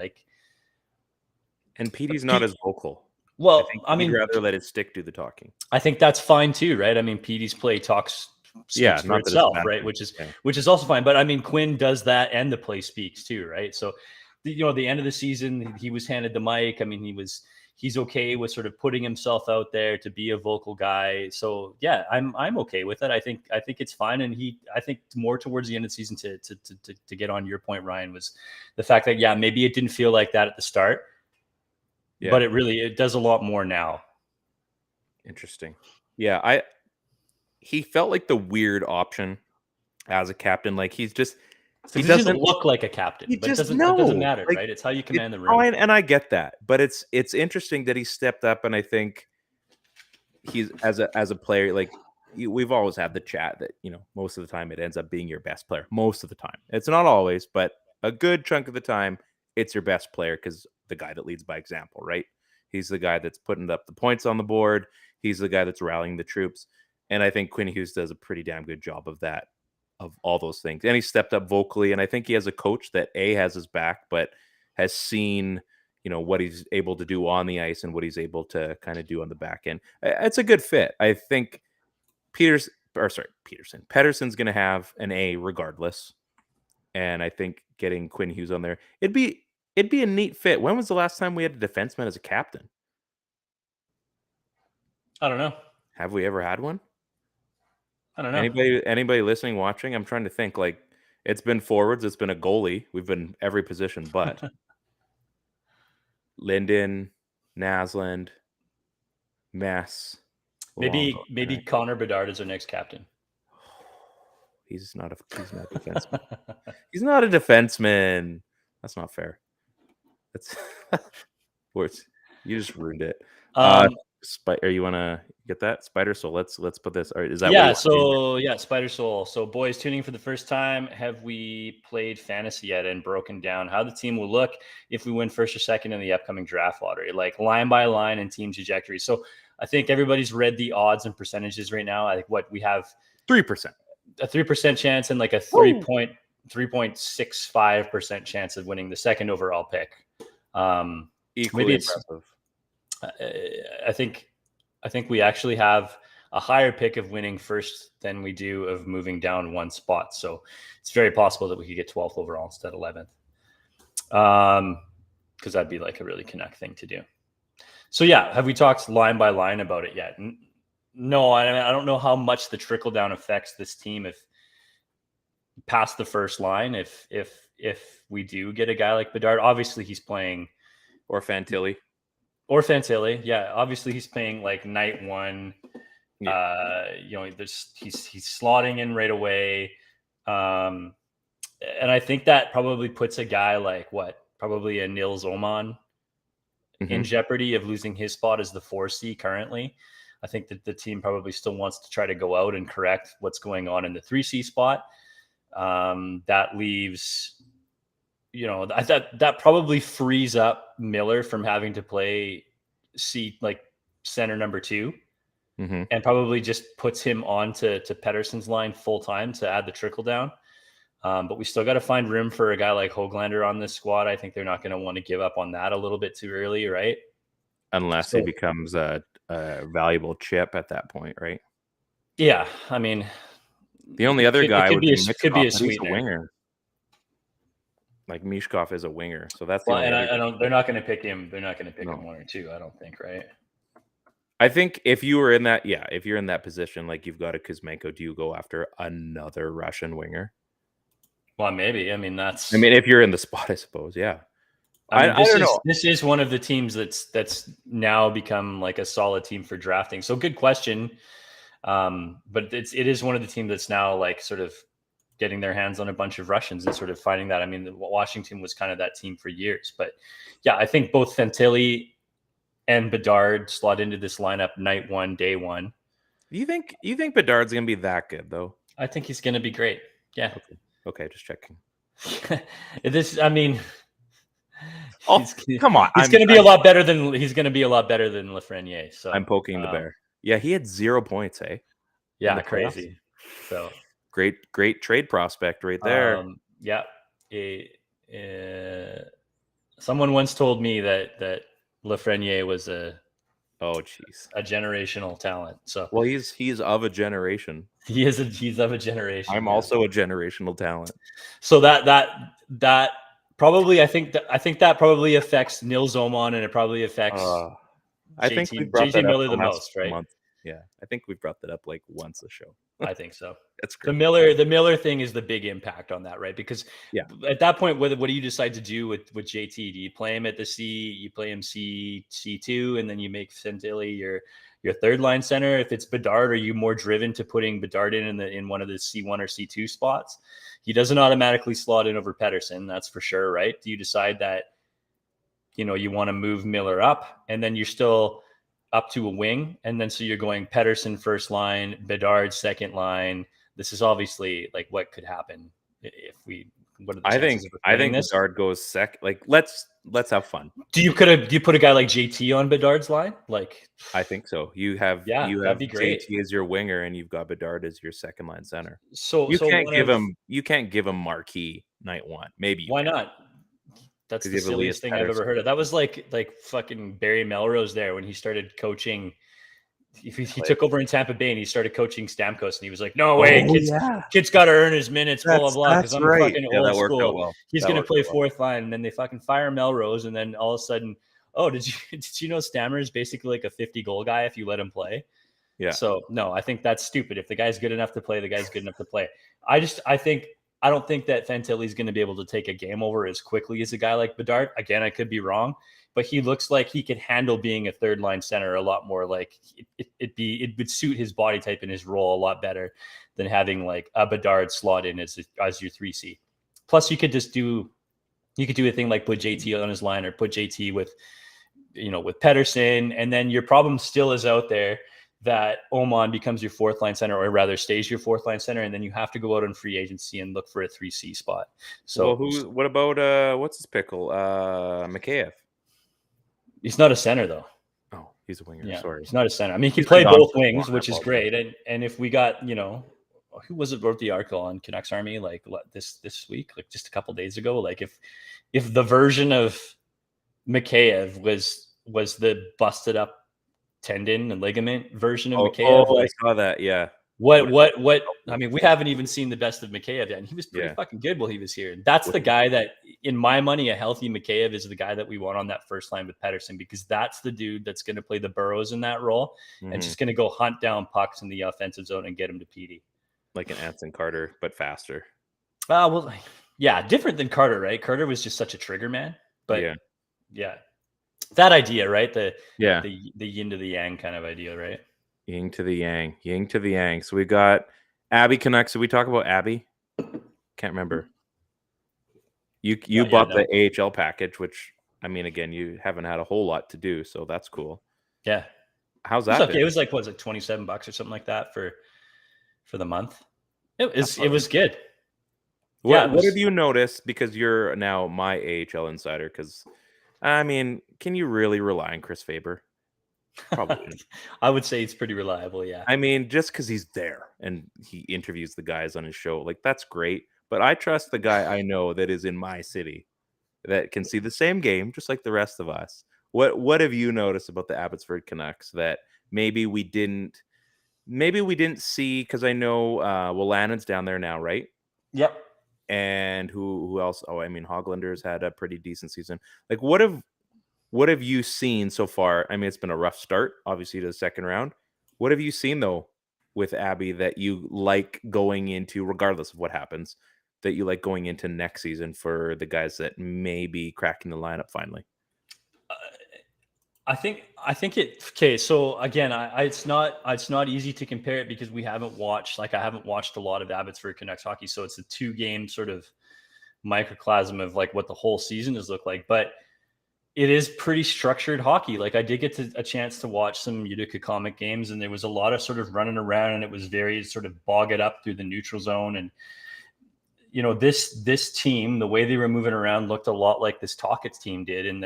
And Petey's not as vocal. Well, I'd rather let it stick do the talking. I think that's fine too, right? I mean, Petey's play speaks for itself, right? Which is also fine. But I mean, Quinn does that, and the play speaks too, right? So, the end of the season, he was handed the mic. I mean, he's okay with sort of putting himself out there to be a vocal guy. So yeah, I'm okay with it. I think it's fine. And I think more towards the end of the season, to get on your point, Ryan, was the fact that, yeah, maybe it didn't feel like that at the start, but it does a lot more now. Interesting. Yeah. He felt like the weird option as a captain. Like he doesn't look like a captain, but it doesn't matter, like, right? It's how you command the room. And I get that, but it's interesting that he stepped up, and I think he's as a player, like we've always had the chat that, most of the time it ends up being your best player. Most of the time, it's not always, but a good chunk of the time, it's your best player because the guy that leads by example, right? He's the guy that's putting up the points on the board. He's the guy that's rallying the troops, and I think Quinn Hughes does a pretty damn good job of that. Of all those things. And he stepped up vocally. And I think he has a coach that has his back, but has seen, what he's able to do on the ice and what he's able to kind of do on the back end. It's a good fit. I think Pettersson's going to have an A regardless. And I think getting Quinn Hughes on there, it'd be a neat fit. When was the last time we had a defenseman as a captain? I don't know. Have we ever had one? I don't know. Anybody listening, watching? I'm trying to think. Like, it's been forwards. It's been a goalie. We've been every position, but Linden, Naslund, Mess. Maybe Connor Bedard is our next captain. He's not a defenseman. He's not a defenseman. That's not fair. That's worse. You just ruined it. Or you want to get that Spider Soul? Let's put this. Or is that Spider Soul. So boys, tuning for the first time, have we played fantasy yet and broken down how the team will look if we win first or second in the upcoming draft lottery, like line by line and team trajectory? So I think everybody's read the odds and percentages right now. I think we have 3%, a 3% chance, and like a 3.65% chance of winning the second overall pick. Equally impressive. I think we actually have a higher pick of winning first than we do of moving down one spot. So it's very possible that we could get 12th overall instead of 11th. Because that'd be like a really Canuck thing to do. So yeah, have we talked line by line about it yet? No, I don't know how much the trickle down affects this team if past the first line. If we do get a guy like Bedard, obviously he's playing, or Fantilli. Yeah, obviously he's playing like night one. Yeah. He's slotting in right away. And I think that probably puts a guy like probably a Nils Oman in jeopardy of losing his spot as the 4C currently. I think that the team probably still wants to try to go out and correct what's going on in the 3C spot. That leaves, that probably frees up Miller from having to play center number 2, and probably just puts him on to Pettersson's line full time to add the trickle down. But we still got to find room for a guy like Höglander on this squad. I think they're not going to want to give up on that a little bit too early, right? Unless he becomes a valuable chip at that point, right? Yeah, I mean, the only other guy could be a sweetener. Winger. Like Mishkov is a winger, so that's they're not going to pick him. They're not going to pick him 1 or 2. I don't think, right? I think if you're in that position, like you've got a Kuzmenko, do you go after another Russian winger? Well, maybe. I mean, that's. I mean, if you're in the spot, I suppose. Yeah. I mean, I don't know. this is one of the teams that's now become like a solid team for drafting. So good question. But it is one of the teams that's now like sort of getting their hands on a bunch of Russians and sort of finding that. I mean, Washington was kind of that team for years, but yeah, I think both Fantilli and Bedard slot into this lineup night one, day one. You think Bedard's gonna be that good though? I think he's going to be great. Yeah. Okay, just checking. I mean, Oh, come on! He's going to be a lot better than Lafreniere. So I'm poking the bear. Yeah, he had 0 points. Hey. Yeah, crazy. So great trade prospect right there. Yeah. Someone once told me that Lafreniere was a generational talent. So well, he's of a generation. He's of a generation. I'm also a generational talent. So that probably I think that probably affects Nils Oman, and it probably affects I think we brought that Miller up the most, right? Month. Yeah, I think we've brought that up like once a show. I think so. That's great. The Miller thing is the big impact on that, right? Because at that point, what do you decide to do with JT? Do you play him at the C? You play him C2, and then you make Fantilli your third line center? If it's Bedard, are you more driven to putting Bedard in one of the C1 or C2 spots? He doesn't automatically slot in over Pettersson, that's for sure, right? Do you decide that you want to move Miller up, and then you're still up to a wing, and then so you're going Pettersson first line, Bedard second line? This is obviously like what could happen if we. What are the chances I think Bedard goes second. Like let's have fun. Do you put a guy like JT on Bedard's line? Like I think so. You have that'd be great. JT as your winger, and you've got Bedard as your second line center. So you can't give him marquee night one. Maybe why not? That's the silliest thing I've ever heard of. That was like fucking Barry Melrose there when he started coaching. He took over in Tampa Bay and he started coaching Stamkos, and he was like, "No way, kid's got to earn his minutes, blah blah blah." Because I'm fucking old school. He's going to play fourth line, and then they fucking fire Melrose, and then all of a sudden, did you know Stammer is basically like a 50-goal guy if you let him play? Yeah. So no, I think that's stupid. If the guy's good enough to play, the guy's good enough to play. I don't think that Fantilli's going to be able to take a game over as quickly as a guy like Bedard. Again, I could be wrong, but he looks like he could handle being a third line center a lot more. Like it would suit his body type and his role a lot better than having like a Bedard slot in as your 3C. Plus, you could do a thing like put JT on his line, or put JT with Pettersson, and then your problem still is out there that Oman becomes your fourth line center, or rather stays your fourth line center, and then you have to go out on free agency and look for a 3C spot. So what about what's his pickle? Mikheyev. He's not a center though. Oh, he's a winger. Yeah, sorry. He's not a center. I mean, he can play both wings, which is great. And if we got, who was it wrote the article on Canucks Army like this week, like just a couple days ago, like if the version of Mikheyev was the busted up tendon and ligament version of Mikheyev. I saw that. Yeah. What? I mean, we haven't even seen the best of Mikheyev yet, and he was pretty fucking good while he was here. And that's the guy that, in my money, a healthy Mikheyev is the guy that we want on that first line with Pettersson, because that's the dude that's going to play the Burrows in that role and just going to go hunt down pucks in the offensive zone and get him to PD. Like an Anson Carter, but faster. Well, yeah, different than Carter, right? Carter was just such a trigger man, but yeah. That idea, right? The yin to the yang kind of idea, right? Yin to the yang. So we got Abby Canucks. Did we talk about Abby? Can't remember. You bought the AHL package, which, I mean, again, you haven't had a whole lot to do, so that's cool. Yeah. How's that? Okay. It was like, was it $27 or something like that for the month? It was good. What have you noticed? Because you're now my AHL insider. Because, I mean, can you really rely on Chris Faber? Probably. I would say it's pretty reliable, yeah. I mean, just because he's there and he interviews the guys on his show, like, that's great. But I trust the guy I know that is in my city that can see the same game, just like the rest of us. What have you noticed about the Abbotsford Canucks that maybe we didn't see? Because I know Lannon's down there now, right? Yep. And who else? Oh, I mean, Hoglander's had a pretty decent season. Like, what have you seen so far? I mean, it's been a rough start, obviously, to the second round. What have you seen, though, with Abby that you like going into, regardless of what happens, that you like going into next season for the guys that may be cracking the lineup finally? I think it. Okay, so again, it's not easy to compare it because we haven't watched. Like I haven't watched a lot of Abbotsford Canucks hockey, so it's a 2-game sort of microcosm of like what the whole season has looked like. But it is pretty structured hockey. Like I did get a chance to watch some Utica Comic games, and there was a lot of sort of running around, and it was very sort of bogged up through the neutral zone. And this team, the way they were moving around, looked a lot like this Talkett's team did in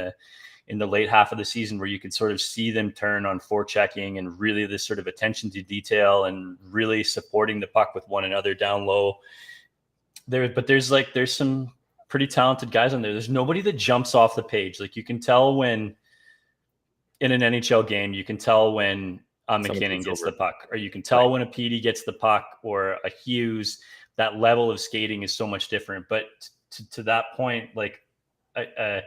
the late half of the season, where you could sort of see them turn on forechecking and really this sort of attention to detail and really supporting the puck with one another down low. There's some pretty talented guys on there. There's nobody that jumps off the page. Like you can tell when in an NHL game, you can tell when a McKinnon gets the puck, or you can tell when a Petey gets the puck, or a Hughes. That level of skating is so much different. But to that point, like a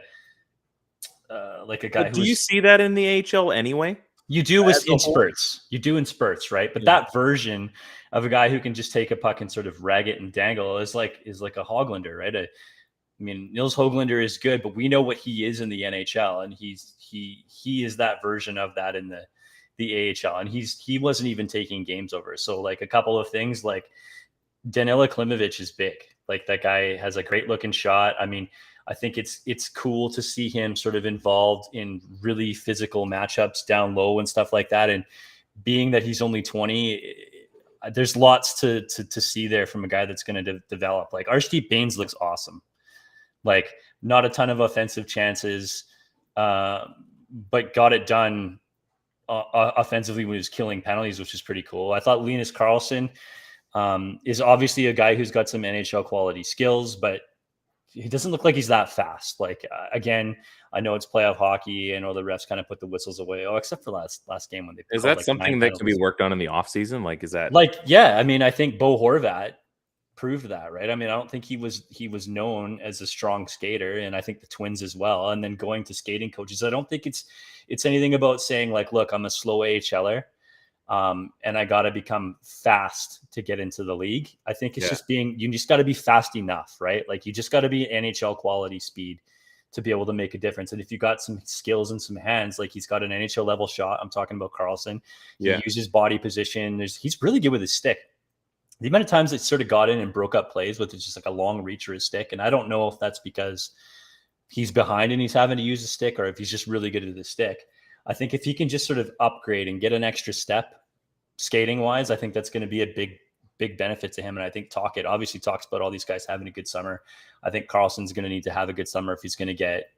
guy. Do you see that in the AHL anyway? You do in spurts. You do in spurts, right? But that version of a guy who can just take a puck and sort of rag it and dangle is like a Höglander, right? I mean, Nils Höglander is good, but we know what he is in the NHL, and he is that version of that in the AHL, and he wasn't even taking games over. So like a couple of things, like Danila Klimovich is big. Like that guy has a great looking shot. I mean, I think it's cool to see him sort of involved in really physical matchups down low and stuff like that. And being that he's only 20, there's lots to see there from a guy that's going to develop. Like Arshdeep Bains looks awesome. Like not a ton of offensive chances, but got it done offensively when he was killing penalties, which is pretty cool. I thought Linus Karlsson is obviously a guy who's got some NHL quality skills, but he doesn't look like he's that fast. Like again, I know it's playoff hockey. I know the refs kind of put the whistles away. Oh, except for last game when they is that like something that could be worked on in the off season? Like, is that yeah? I mean, I think Bo Horvat proved that, right? I mean, I don't think he was known as a strong skater, and I think the Twins as well. And then going to skating coaches, I don't think it's anything about saying like, look, I'm a slow AHLer. And I got to become fast to get into the league. I think it's you just got to be fast enough, right? Like you just got to be NHL quality speed to be able to make a difference. And if you got some skills and some hands, like he's got an NHL level shot. I'm talking about Karlsson. He uses body position. He's really good with his stick. The amount of times it sort of got in and broke up plays with just like a long reach or his stick. And I don't know if that's because he's behind and he's having to use a stick, or if he's just really good at the stick. I think if he can just sort of upgrade and get an extra step skating wise, I think that's going to be a big benefit to him. And I think Tocchet obviously talks about all these guys having a good summer. I think Karlsson's going to need to have a good summer if he's going to get,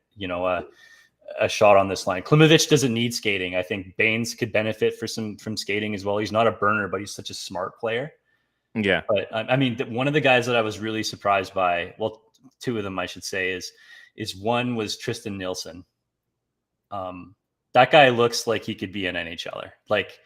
a shot on this line. Klimovich doesn't need skating. I think Bains could benefit from skating as well. He's not a burner, but he's such a smart player. Yeah. But I mean, one of the guys that I was really surprised by, well, two of them, I should say, is one was Tristan Nilsson. That guy looks like he could be an NHLer. Like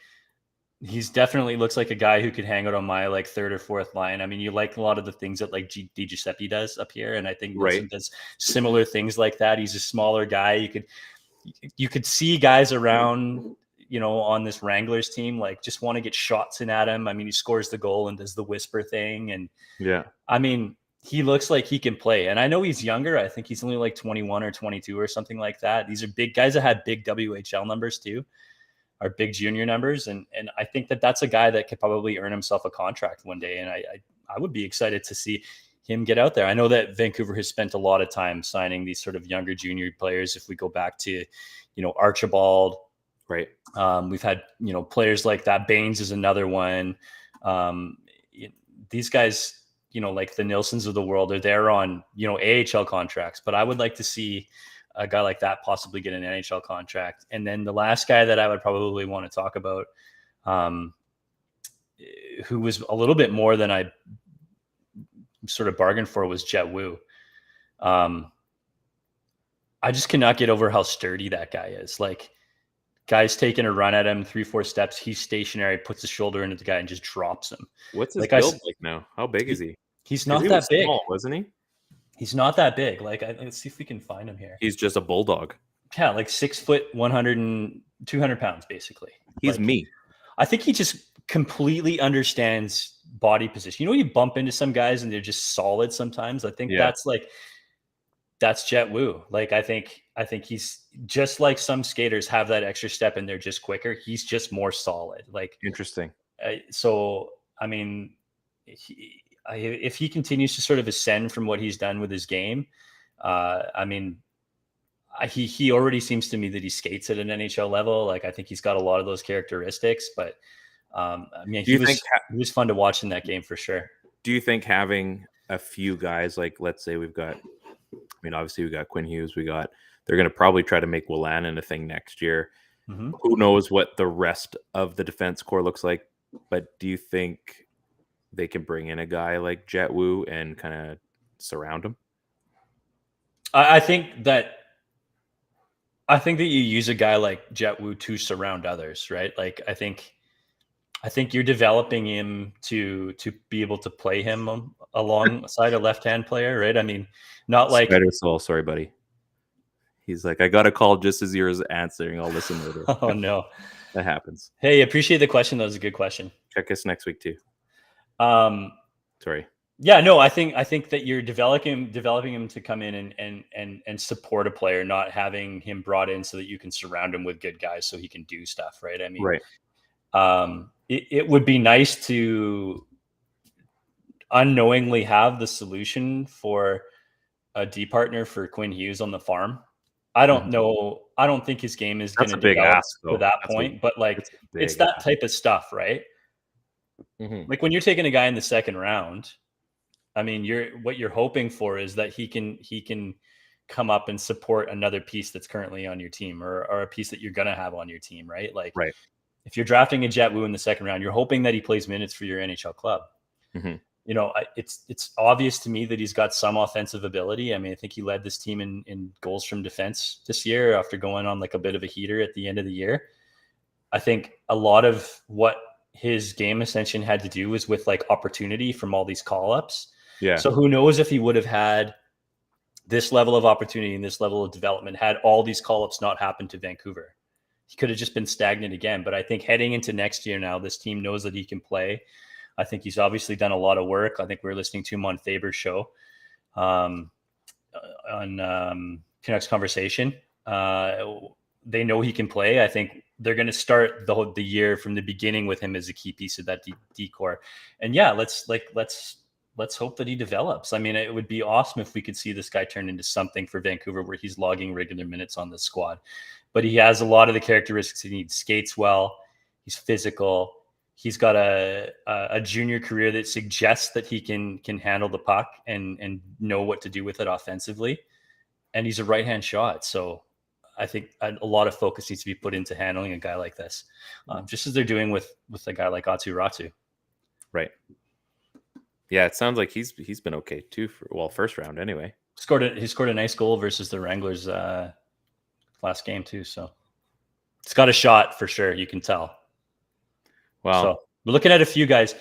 he's definitely looks like a guy who could hang out on my like third or fourth line. I mean, you like a lot of the things that like Di Giuseppe does up here. And I think Nilsson does similar things like that. He's a smaller guy. You could see guys around, on this Wranglers team, like just want to get shots in at him. I mean, he scores the goal and does the whisper thing. And I mean, he looks like he can play. And I know he's younger. I think he's only like 21 or 22 or something like that. These are big guys that had big WHL numbers too, or big junior numbers. And I think that's a guy that could probably earn himself a contract one day. And I would be excited to see him get out there. I know that Vancouver has spent a lot of time signing these sort of younger junior players. If we go back to, Archibald, right. We've had, players like that. Bains is another one. These guys, like the Nilssons of the world, they're on, AHL contracts, but I would like to see a guy like that possibly get an NHL contract. And then the last guy that I would probably want to talk about, who was a little bit more than I sort of bargained for, was Jet Wu. I just cannot get over how sturdy that guy is. Like, guy's taking a run at him, 3-4 steps. He's stationary, puts his shoulder into the guy and just drops him. What's his build like now? How big is he? He's not that big, small, wasn't he? He's not that big. Like, let's see if we can find him here. He's just a bulldog. Yeah, like 6 foot, 200 pounds, basically. He's me. I think he just completely understands body position. You bump into some guys and they're just solid sometimes. I think Yeah. that's Jet Wu. Like, I think he's just like some skaters have that extra step and they're just quicker. He's just more solid. Like, Interesting. so, I mean, if he continues to sort of ascend from what he's done with his game, I mean, he already seems to me that he skates at an NHL level. Like, I think he's got a lot of those characteristics, but I mean, he was fun to watch in that game for sure. Do you think having a few guys, like, let's say we've got, I mean, obviously we got Quinn Hughes, they're going to probably try to make Willanen a thing next year. Mm-hmm. Who knows what the rest of the defense core looks like, but do you think they can bring in a guy like Jet Wu and kind of surround him? I think that you use a guy like Jet Wu to surround others, right? Like, I think you're developing him to be able to play him alongside a left-hand player, right? I mean, not like Spider Soul, sorry, buddy. He's like, I got a call just as yours answering. I'll listen later. Oh no, that happens. Hey, appreciate the question. That was a good question. Check us next week too. Sorry. Yeah, no, I think that you're developing him to come in and support a player, not having him brought in so that you can surround him with good guys so he can do stuff, right? I mean, right. It would be nice to unknowingly have the solution for a D partner for Quinn Hughes on the farm. I don't know. I don't think his game is going to develop to that point, but like, it's that type of stuff, right? Mm-hmm. Like, when you're taking a guy in the second round, I mean, what you're hoping for is that he can come up and support another piece that's currently on your team, or a piece that you're going to have on your team, right? Like, right. If you're drafting a Jet Wu in the second round, you're hoping that he plays minutes for your NHL club. Mm-hmm. It's obvious to me that he's got some offensive ability. I mean, I think he led this team in goals from defense this year after going on like a bit of a heater at the end of the year. I think a lot of what his game ascension had to do was with like opportunity from all these call-ups. Yeah. So who knows if he would have had this level of opportunity and this level of development had all these call-ups not happened to Vancouver. He could have just been stagnant again. But I think heading into next year now, this team knows that he can play. I think he's obviously done a lot of work. I think we were listening to him on Faber's show on Canucks Conversation. They know he can play. I think they're going to start the year from the beginning with him as a key piece of that decor. And yeah, let's hope that he develops. I mean, it would be awesome if we could see this guy turn into something for Vancouver where he's logging regular minutes on the squad. But he has a lot of the characteristics he needs. Skates well. He's physical. He's got a junior career that suggests that he can handle the puck and know what to do with it offensively. And he's a right-hand shot. So I think a lot of focus needs to be put into handling a guy like this, just as they're doing with a guy like Atu Ratu. Right. Yeah, it sounds like he's been okay too first round anyway. He scored a nice goal versus the Wranglers last game too. So it's got a shot for sure. You can tell. Wow. So we're looking at a few guys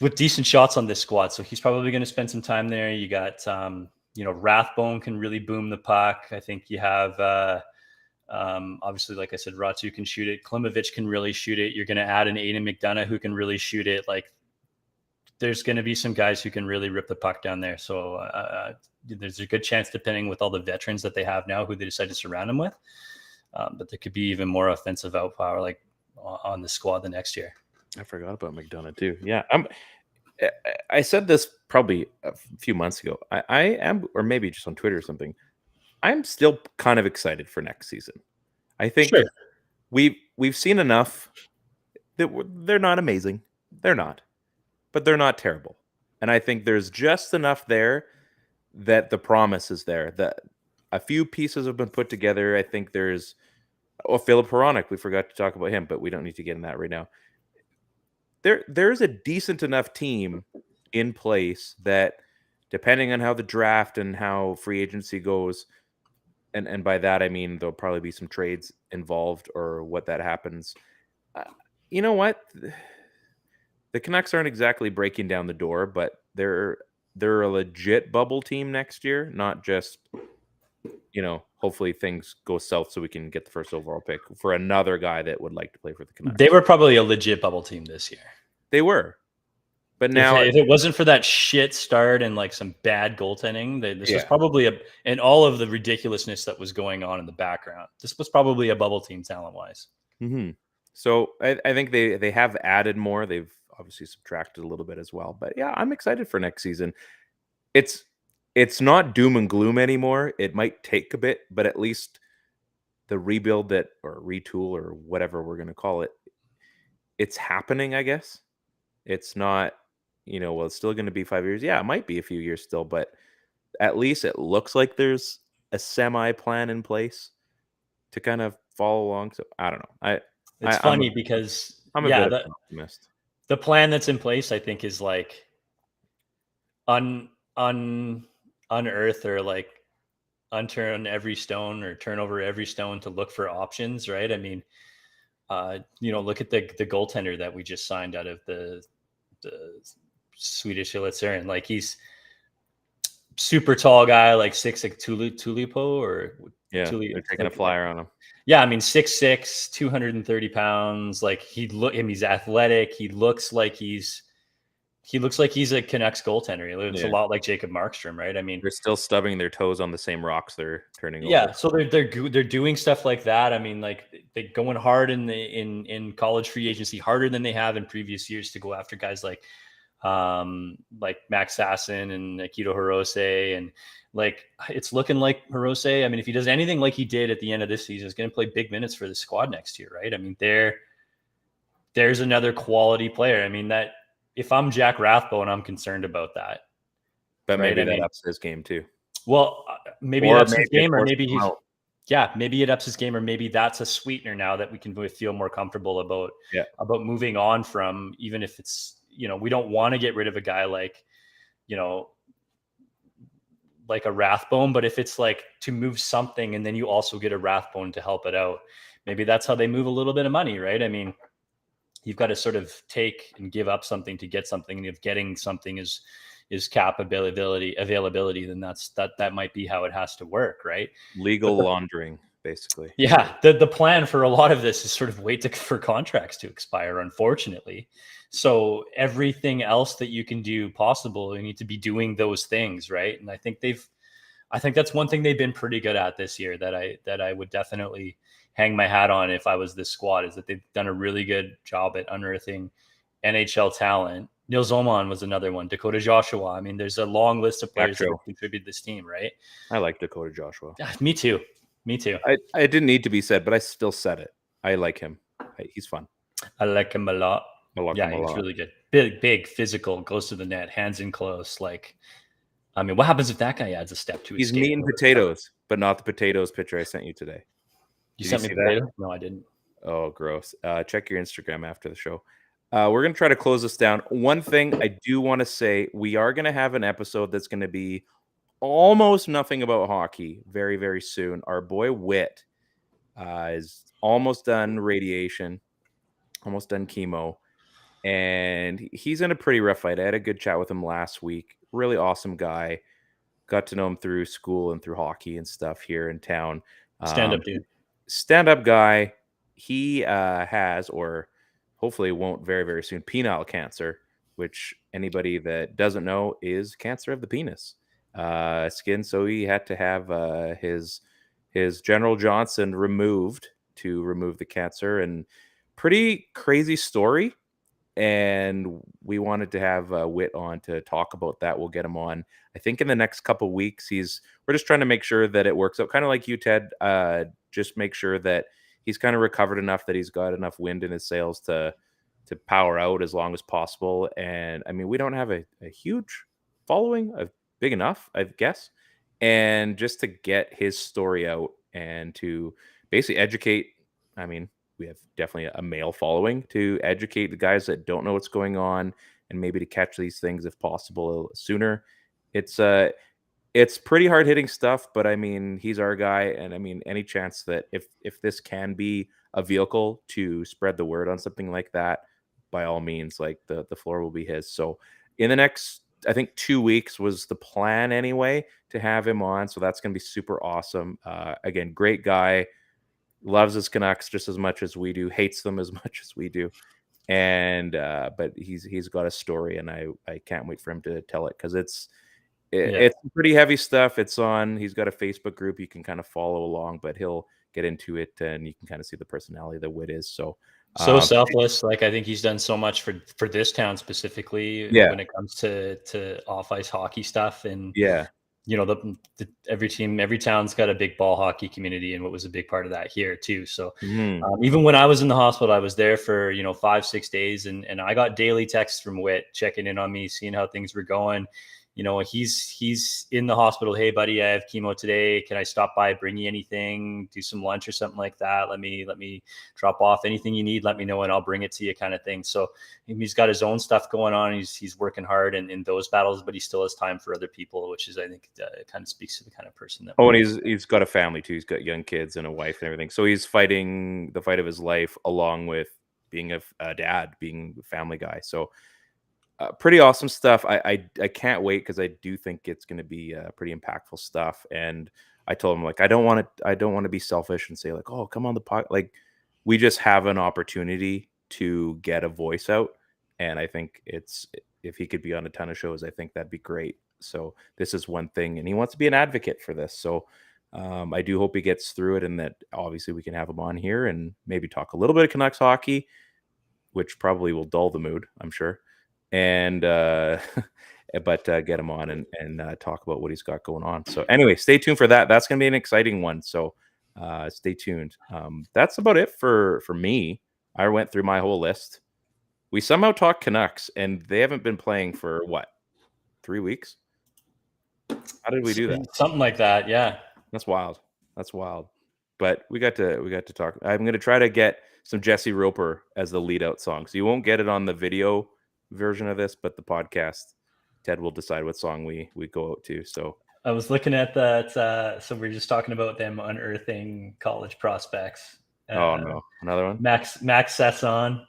with decent shots on this squad. So he's probably going to spend some time there. You got, Rathbone can really boom the puck. I think you have, obviously, like I said, Ratu can shoot it. Klimovich can really shoot it. You're going to add an Aiden McDonough who can really shoot it. Like, there's going to be some guys who can really rip the puck down there. So there's a good chance, depending with all the veterans that they have now, who they decide to surround them with. But there could be even more offensive outpower like on the squad the next year. I forgot about McDonough too. Yeah, I said this probably a few months ago. I am, or maybe just on Twitter or something. I'm still kind of excited for next season. I think we've seen enough that they're not amazing. They're not. But they're not terrible. And I think there's just enough there that the promise is there. That a few pieces have been put together. I think there's Philip Hronek. We forgot to talk about him, but we don't need to get in that right now. There's a decent enough team in place that, depending on how the draft and how free agency goes, and by that I mean there'll probably be some trades involved or what that happens. You know what? The Canucks aren't exactly breaking down the door, but they're a legit bubble team next year, not just, hopefully things go south so we can get the first overall pick for another guy that would like to play for the Canucks. They were probably a legit bubble team this year. They were. But now, if it wasn't for that shit start and like some bad goaltending, this was Yeah. probably and all of the ridiculousness that was going on in the background. This was probably a bubble team talent wise. So I think they have added more. They've obviously subtracted a little bit as well. But yeah, I'm excited for next season. It's not doom and gloom anymore. It might take a bit, but at least the rebuild or retool or whatever we're going to call it, it's happening, I guess. It's not, well, it's still going to be 5 years. Yeah, it might be a few years still, but at least it looks like there's a semi plan in place to kind of follow along. So I don't know. It's funny because I'm a bit of an optimist. The plan that's in place, I think, is like unearth or like unturn every stone or turn over every stone to look for options, right? I mean, look at the goaltender that we just signed out of the Swedish Elitserien. Like, he's super tall guy, like 6', like Tulipo or they're taking a flyer on him. Yeah, I mean 6'6", 230 pounds. Like, he's athletic. He looks like he's a Canucks goaltender. He looks a lot like Jacob Markstrom, right? I mean, they're still stubbing their toes on the same rocks they're turning over. Yeah, so they're doing stuff like that. I mean, like, they're going hard in college free agency, harder than they have in previous years to go after guys like Max Sasson and Akito Hirose, and like, it's looking like Hirose, I mean, if he does anything like he did at the end of this season, is going to play big minutes for the squad next year, right? I mean, there's another quality player. I mean, that if I'm Jack Rathbone, I'm concerned about that. But maybe that ups his game too. Well, maybe it ups his game, or maybe maybe it ups his game, or maybe that's a sweetener now that we can feel more comfortable about moving on from, even if it's, we don't want to get rid of a guy like, like a Rathbone, but if it's like to move something and then you also get a Rathbone to help it out, maybe that's how they move a little bit of money, right? I mean, you've got to sort of take and give up something to get something, and if getting something is cap availability, then that might be how it has to work, right? Legal laundering, basically. Yeah, the plan for a lot of this is sort of wait for contracts to expire, unfortunately. So everything else that you can do possible, you need to be doing those things, right? And I think that's one thing they've been pretty good at this year that I would definitely hang my hat on if I was this squad, is that they've done a really good job at unearthing NHL talent. Nils Oman was another one. Dakota Joshua. I mean, there's a long list of players that contribute to this team, right? I like Dakota Joshua. Me too. I didn't need to be said, but I still said it. I like him. He's fun. I like him a lot. He's really good. Big, physical, goes to the net, hands in close. Like, I mean, what happens if that guy adds a step to his game? He's meat and potatoes, but not the potatoes picture I sent you today. You sent me potatoes? No, I didn't. Oh, gross. Check your Instagram after the show. We're going to try to close this down. One thing I do want to say, we are going to have an episode that's going to be almost nothing about hockey very, very soon. Our boy Whit is almost done radiation, almost done chemo, and he's in a pretty rough fight. I had a good chat with him last week. Really awesome guy. Got to know him through school and through hockey and stuff here in town. Stand-up dude. Stand-up guy. He has, or hopefully won't very, very soon, penile cancer, which anybody that doesn't know is cancer of the penis skin. So he had to have his General Johnson removed to remove the cancer, and pretty crazy story. And we wanted to have Whit on to talk about that. We'll get him on, I think, in the next couple of weeks. We're just trying to make sure that it works out, kind of like you, Ted. Just make sure that he's kind of recovered enough, that he's got enough wind in his sails to power out as long as possible. And I mean, we don't have a huge following, big enough, I guess. And just to get his story out and to basically educate, I mean, we have definitely a male following, to educate the guys that don't know what's going on, and maybe to catch these things if possible sooner. It's pretty hard hitting stuff, but I mean, he's our guy. And I mean, any chance that if this can be a vehicle to spread the word on something like that, by all means, like the floor will be his. So in the next, I think 2 weeks was the plan anyway, to have him on. So that's going to be super awesome. Again, great guy. Loves his Canucks just as much as we do, hates them as much as we do. And but he's got a story, and I can't wait for him to tell it, because it's pretty heavy stuff. He's got a Facebook group you can kind of follow along, but he'll get into it, and you can kind of see the personality the Wit is. So selfless. Like, I think he's done so much for this town specifically when it comes to off ice hockey stuff. And you know, every town's got a big ball hockey community, and what was a big part of that here too. So even when I was in the hospital, I was there for 5-6 days, and I got daily texts from Wit checking in on me, seeing how things were going. You know, he's in the hospital. Hey, buddy, I have chemo today. Can I stop by, bring you anything, do some lunch or something like that? Let me drop off anything you need. Let me know, and I'll bring it to you, kind of thing. So he's got his own stuff going on. He's working hard in those battles, but he still has time for other people, which is, I think, kind of speaks to the kind of person that. Oh, and he's got a family too. He's got young kids and a wife and everything. So he's fighting the fight of his life, along with being a dad, being a family guy. So. Pretty awesome stuff. I can't wait, because I do think it's going to be pretty impactful stuff. And I told him, like, I don't want to be selfish and say, like, oh, come on the pod. Like, we just have an opportunity to get a voice out, and I think if he could be on a ton of shows, I think that'd be great. So this is one thing, and he wants to be an advocate for this. So I do hope he gets through it, and that obviously we can have him on here and maybe talk a little bit of Canucks hockey, which probably will dull the mood, I'm sure. And but get him on and talk about what he's got going on. So anyway, stay tuned for that. That's going to be an exciting one. So stay tuned. That's about it for me. I went through my whole list. We somehow talked Canucks, and they haven't been playing for what, 3 weeks? How did we do that? Something like that. Yeah. That's wild. But we got to talk. I'm going to try to get some Jesse Roper as the lead out song. So you won't get it on the video version of this, but the podcast, Ted will decide what song we go out to. So I was looking at that. So we're just talking about them unearthing college prospects. Oh no, another one. Max Sesson,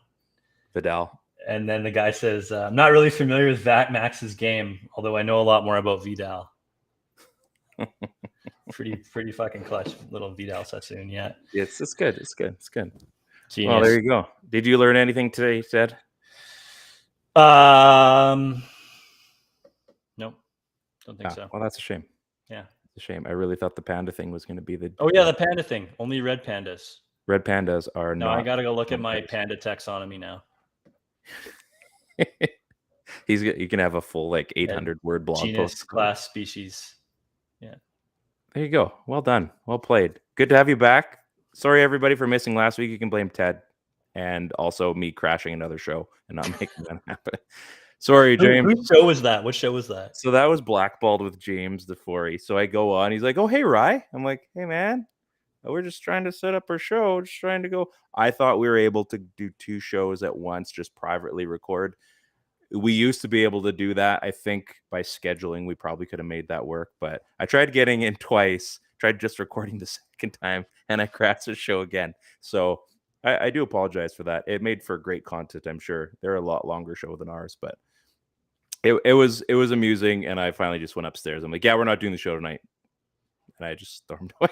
Vidal, and then the guy says, "I'm not really familiar with Max's game, although I know a lot more about Vidal." pretty fucking clutch, little Vidal Sassoon. Yeah, it's good. Genius. Well, there you go. Did you learn anything today, Ted? Nope, don't think so. Well, that's a shame. Yeah, it's a shame. I really thought the panda thing was going to be the. Oh yeah, the panda thing. Only red pandas. Red pandas are no. Not I gotta go look at my panda taxonomy now. You can have a full 800 word blog genus, post. Class, species. Yeah. There you go. Well done. Well played. Good to have you back. Sorry everybody for missing last week. You can blame Ted. And also me crashing another show and not making that happen. Sorry, James. Whose show was that? What show was that? So that was Blackballed with James DeFore. So I go on. He's like, oh, hey, Rye. I'm like, hey, man, we're just trying to set up our show. Just trying to go. I thought we were able to do 2 shows at once, just privately record. We used to be able to do that. I think by scheduling, we probably could have made that work. But I tried getting in twice, tried just recording the second time, and I crashed the show again. So I do apologize for that. It made for great content, I'm sure. They're a lot longer show than ours, but it was amusing. And I finally just went upstairs. I'm like, yeah, we're not doing the show tonight. And I just stormed away.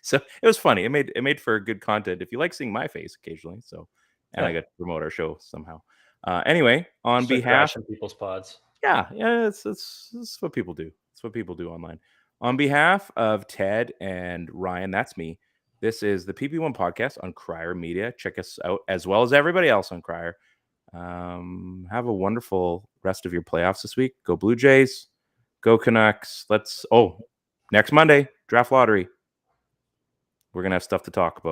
So it was funny. It made for good content if you like seeing my face occasionally. So, and I got to promote our show somehow. Anyway, on behalf of people's pods. Yeah, it's what people do. It's what people do online. On behalf of Ted and Ryan, that's me. This is the PP1 Podcast on Crier Media. Check us out, as well as everybody else on Crier. Have a wonderful rest of your playoffs this week. Go Blue Jays. Go Canucks. Next Monday, draft lottery. We're going to have stuff to talk about.